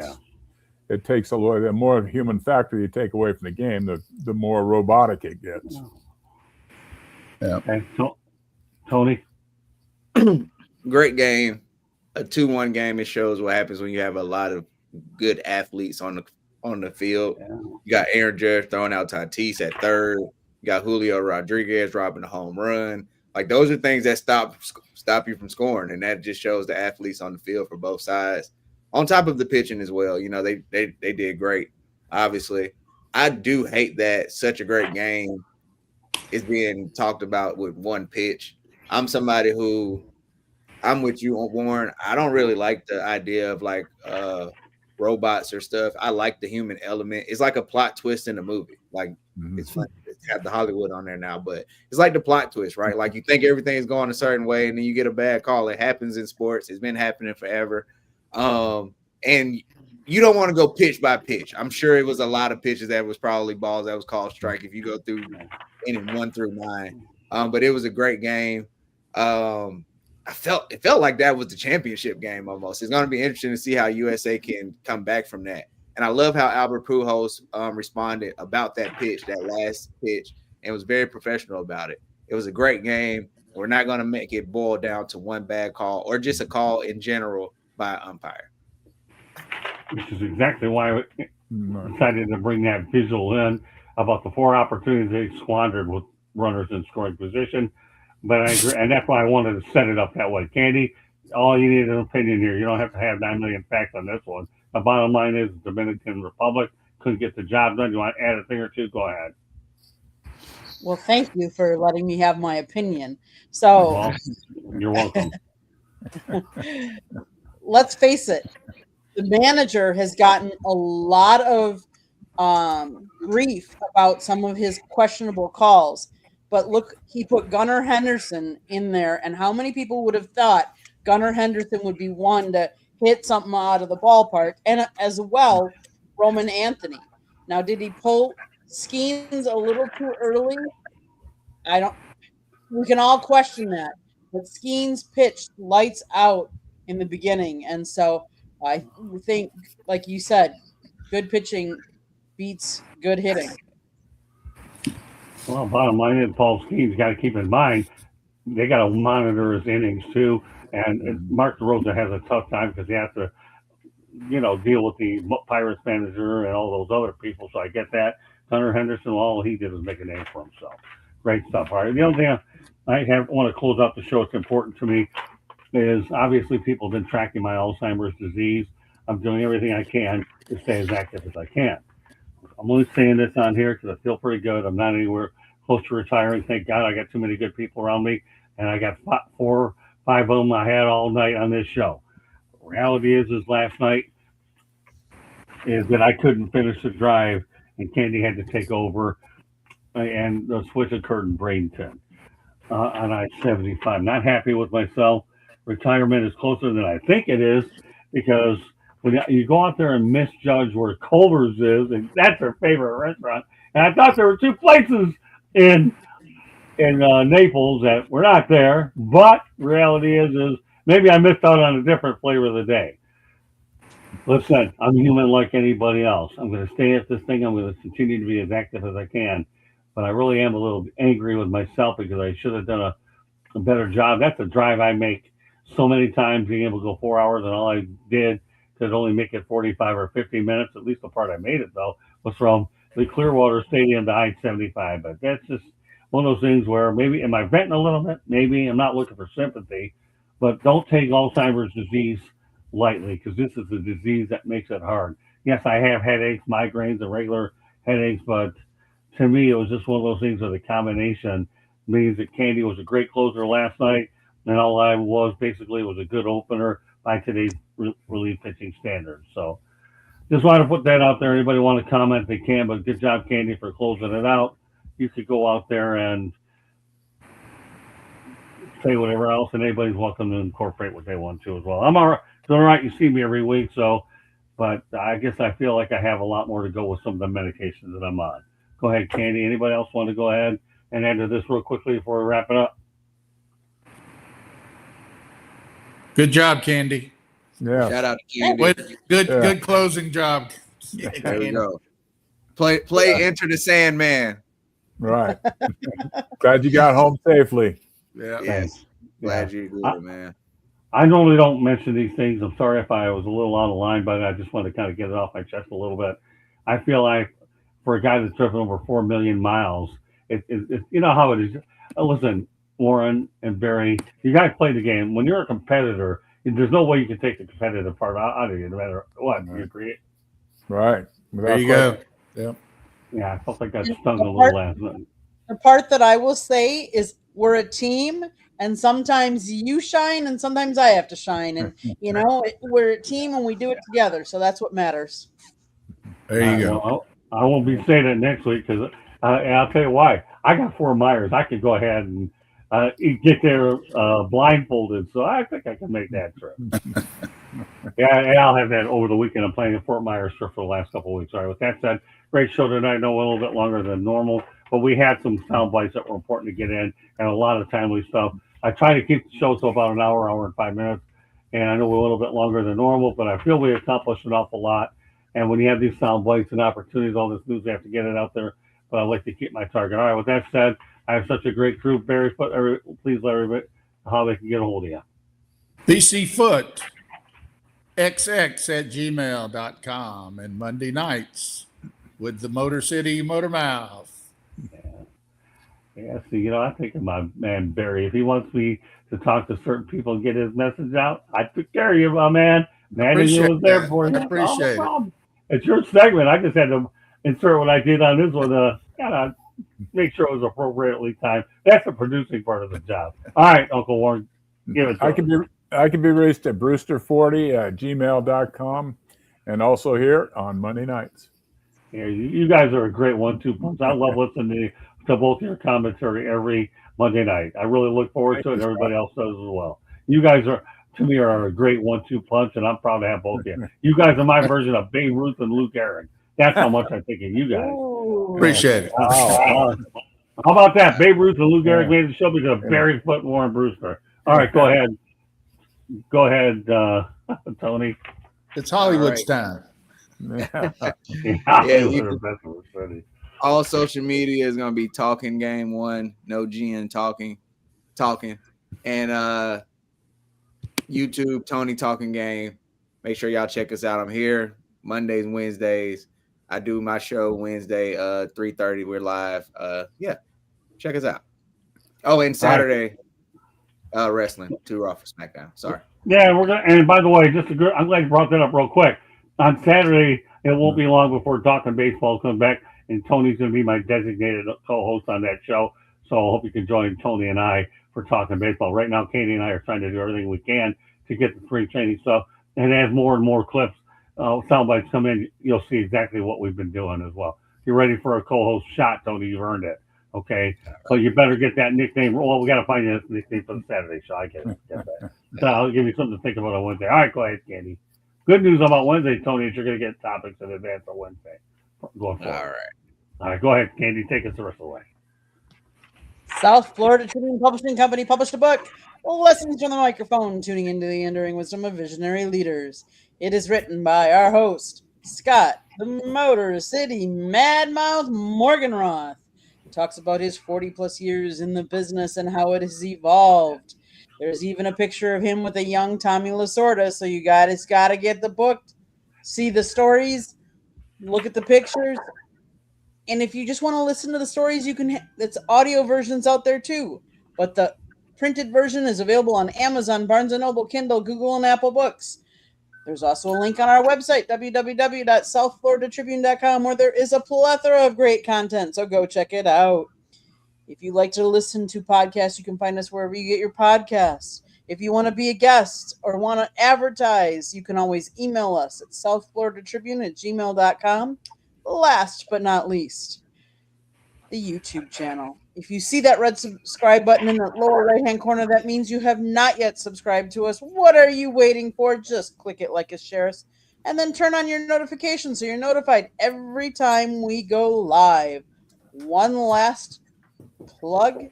it takes a lot. The more human factor you take away from the game, the more robotic it gets. Yeah. Okay. Tony? Great game. A 2-1 game. It shows what happens when you have a lot of good athletes on the field. Yeah. You got Aaron Judge throwing out Tatis at third. You got Julio Rodriguez robbing a home run. Like, those are things that stop you from scoring, and that just shows the athletes on the field for both sides. On top of the pitching as well, they did great. Obviously, I do hate that such a great game is being talked about with 1 pitch. I'm somebody who I'm with you on Warren. I don't really like the idea of like robots or stuff. I like the human element. It's like a plot twist in a movie. Like, it's funny. It's got the Hollywood on there now, but it's like the plot twist, right? Like, you think everything is going a certain way, and then you get a bad call. It happens in sports. It's been happening forever. And you don't want to go pitch by pitch. I'm sure it was a lot of pitches that was probably balls that was called strike if you go through inning 1 through 9. But it was a great game. It felt like that was the championship game almost. It's going to be interesting to see how USA can come back from that. And I love how Albert Pujols responded about that pitch, that last pitch, and was very professional about it. It was a great game. We're not going to make it boil down to one bad call or just a call in general by an umpire. Which is exactly why I decided to bring that visual in about the 4 opportunities they squandered with runners in scoring position. But I agree, and that's why I wanted to set it up that way. Candy, all you need is an opinion here. You don't have to have 9 million facts on this one. The bottom line is the Dominican Republic couldn't get the job done. You want to add a thing or two? Go ahead. Well, thank you for letting me have my opinion. So, well, you're welcome. Let's face it, the manager has gotten a lot of grief about some of his questionable calls. But look, he put Gunnar Henderson in there, and how many people would have thought Gunnar Henderson would be one to hit something out of the ballpark, and as well, Roman Anthony. Now, did he pull Skeens a little too early? We can all question that. But Skeens pitched lights out in the beginning. And so I think, like you said, good pitching beats good hitting. Well, bottom line is Paul Skeens got to keep in mind they got to monitor his innings too. And Mark DeRosa has a tough time because he has to, deal with the Pirates manager and all those other people. So I get that. Gunnar Henderson, all he did was make a name for himself. Great stuff. All right. The only thing I want to close out the show, it's important to me, is obviously people have been tracking my Alzheimer's disease. I'm doing everything I can to stay as active as I can. I'm only saying this on here because I feel pretty good. I'm not anywhere close to retiring. Thank God I got too many good people around me. And I got 5 of them I had all night on this show. The reality is last night is that I couldn't finish the drive and Candy had to take over and the switch occurred in Bradenton on I-75. Not happy with myself. Retirement is closer than I think it is because when you go out there and misjudge where Culver's is, and that's their favorite restaurant, and I thought there were 2 places in Naples that were not there, but reality is maybe I missed out on a different flavor of the day. Listen, I'm human like anybody else. I'm going to stay at this thing. I'm going to continue to be as active as I can. But I really am a little angry with myself because I should have done a better job. That's a drive I make so many times, being able to go 4 hours, and all I did could only make it 45 or 50 minutes. At least the part I made it, though, was from the Clearwater Stadium to I-75. But that's just one of those things where maybe, am I venting a little bit? Maybe. I'm not looking for sympathy. But don't take Alzheimer's disease lightly because this is a disease that makes it hard. Yes, I have headaches, migraines, and regular headaches, but to me, it was just one of those things where the combination means that Candy was a great closer last night, and all I was basically was a good opener by today's relief pitching standards. So just want to put that out there. Anybody want to comment, they can, but good job, Candy, for closing it out. You could go out there and say whatever else, and anybody's welcome to incorporate what they want to as well. I'm all right. It's all right. You see me every week, but I guess I feel like I have a lot more to go with some of the medications that I'm on. Go ahead, Candy. Anybody else want to go ahead and add to this real quickly before we wrap it up? Good job, Candy. Yeah. Shout out to Candy. Good closing job. There we go. Play Enter the Sandman. Right. Glad you got home safely. Yeah. Yes. Glad you did it, man. I normally don't mention these things. I'm sorry if I was a little out of line, but I just wanted to kind of get it off my chest a little bit. I feel like for a guy that's driven over 4 million miles, it you know how it is. Listen, Warren and Barry, you guys play the game. When you're a competitor, there's no way you can take the competitive part out of you, no matter what. Do you agree? Right. There you go. Yep. Yeah, I felt like I stung a little last night. The part that I will say is we're a team, and sometimes you shine and sometimes I have to shine. And, we're a team and we do it together. So that's what matters. There you go. Well, I won't be saying it next week because I'll tell you why. I got 4 Myers. I could go ahead and get there blindfolded. So I think I can make that trip. Yeah, and I'll have that over the weekend. I'm playing in Fort Myers for the last couple of weeks. All right, with that said, great show tonight. I know a little bit longer than normal, but we had some sound bites that were important to get in and a lot of timely stuff. I try to keep the show to about an hour and 5 minutes, and I know we're a little bit longer than normal, but I feel we accomplished an awful lot. And when you have these sound bites and opportunities, all this news, you have to get it out there. But I like to keep my target. All right. With that said, I have such a great crew. Barry, please let everybody how they can get a hold of you. BC Foot xx@gmail.com and Monday nights with the Motor City Motor Mouth. Yeah, see, I think of my man Barry. If he wants me to talk to certain people and get his message out, I took care of you, my man. Mattingly was there for you. Appreciate No problem. It's your segment. I just had to insert what I did on this one. Gotta make sure it was appropriately timed. That's the producing part of the job. All right, Uncle Warren, give it to I can be reached at brewster40@gmail.com and also here on Monday nights. Yeah, you guys are a great 1-2 punch. I love listening to both your commentary every Monday night. I really look forward to it, and everybody else does as well. You guys are, to me, are a great 1-2 punch, and I'm proud to have both of you. You guys are my version of Babe Ruth and Luke Aaron. That's how much I think of you guys. Appreciate it. Wow. How about that? Babe Ruth and Luke Aaron made the show because of Barry Foot and Warren Brewster. All right, go ahead. Go ahead, Tony. It's Hollywood's time. All social media is going to be Talking Game 1, no GN talking, and YouTube Tony Talking Game. Make sure y'all check us out. I'm here Mondays, Wednesdays. I do my show Wednesday, 3:30. We're live. Check us out. Oh, and Saturday, wrestling, 2 Raw for SmackDown. Sorry. Yeah, we're gonna. And by the way, I'm glad you brought that up real quick. On Saturday, it won't be long before Talking Baseball comes back, and Tony's going to be my designated co-host on that show. So I hope you can join Tony and I for Talking Baseball. Right now, Katie and I are trying to do everything we can to get the spring training stuff. And as more and more clips, sound bites come in, you'll see exactly what we've been doing as well. If you're ready for a co-host shot, Tony, you've earned it. Okay, so you better get that nickname. Well, we got to find you a nickname for the Saturday show. I get that. So I'll give you something to think about on Wednesday. All right, go ahead, Candy. Good news about Wednesday, Tony, is you're going to get topics in advance on Wednesday. Going forward. All right, go ahead, Candy. Take us the rest of the way. South Florida Tribune Publishing Company published a book, Lessons from the Microphone, Tuning into the Enduring Wisdom of Visionary Leaders. It is written by our host, Scott, the Motor City Madmouth Morganroth. He talks about his 40-plus years in the business and how it has evolved. There's even a picture of him with a young Tommy Lasorda, so you guys got to get the book, see the stories, look at the pictures. And if you just want to listen to the stories, you can. It's audio versions out there too. But the printed version is available on Amazon, Barnes & Noble, Kindle, Google, and Apple Books. There's also a link on our website, www.southfloridatribune.com, where there is a plethora of great content. So go check it out. If you like to listen to podcasts, you can find us wherever you get your podcasts. If you want to be a guest or want to advertise, you can always email us at southfloridatribune@gmail.com. Last but not least, the YouTube channel. If you see that red subscribe button in the lower right-hand corner, that means you have not yet subscribed to us. What are you waiting for? Just click it, like us, share us, and then turn on your notifications so you're notified every time we go live. One last plug.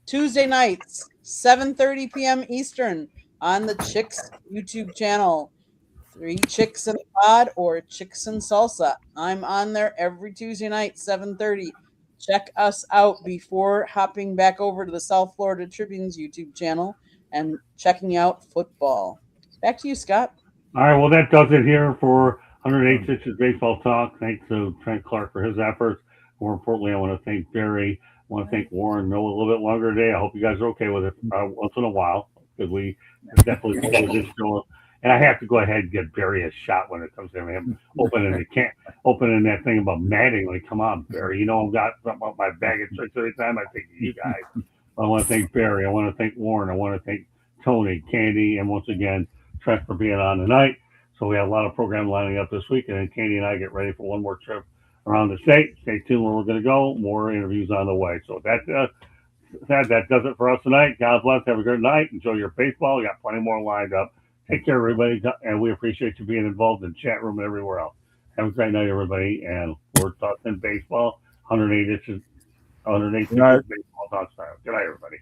Tuesday nights, 7:30 p.m. Eastern on the Chicks YouTube channel. 3 Chicks in a Pod or Chicks and Salsa. I'm on there every Tuesday night, 7:30. Check us out before hopping back over to the South Florida Tribune's YouTube channel and checking out football. Back to you, Scott. All right, well, that does it here for 108 Stitches Baseball Talk. Thanks to Trent Clark for his efforts. More importantly, I want to thank Barry. I want to thank Warren. No, a little bit longer today. I hope you guys are okay with it once in a while, because we definitely this show. And I have to go ahead and get Barry a shot when it comes to him opening that thing about Mattingly. Come on, Barry. You know I've got something up my bag of tricks every time I think of you guys. I want to thank Barry. I want to thank Warren. I want to thank Tony, Candy, and once again, Trent for being on tonight. So we have a lot of program lining up this week, and then Candy and I get ready for one more trip around the state. Stay tuned where we're going to go. More interviews on the way. So that does it for us tonight. God bless. Have a good night. Enjoy your baseball. We got plenty more lined up. Take care, everybody, and we appreciate you being involved in the chat room and everywhere else. Have a great night, everybody, and we're talking baseball. 108 Baseball Talk style. Good night, everybody.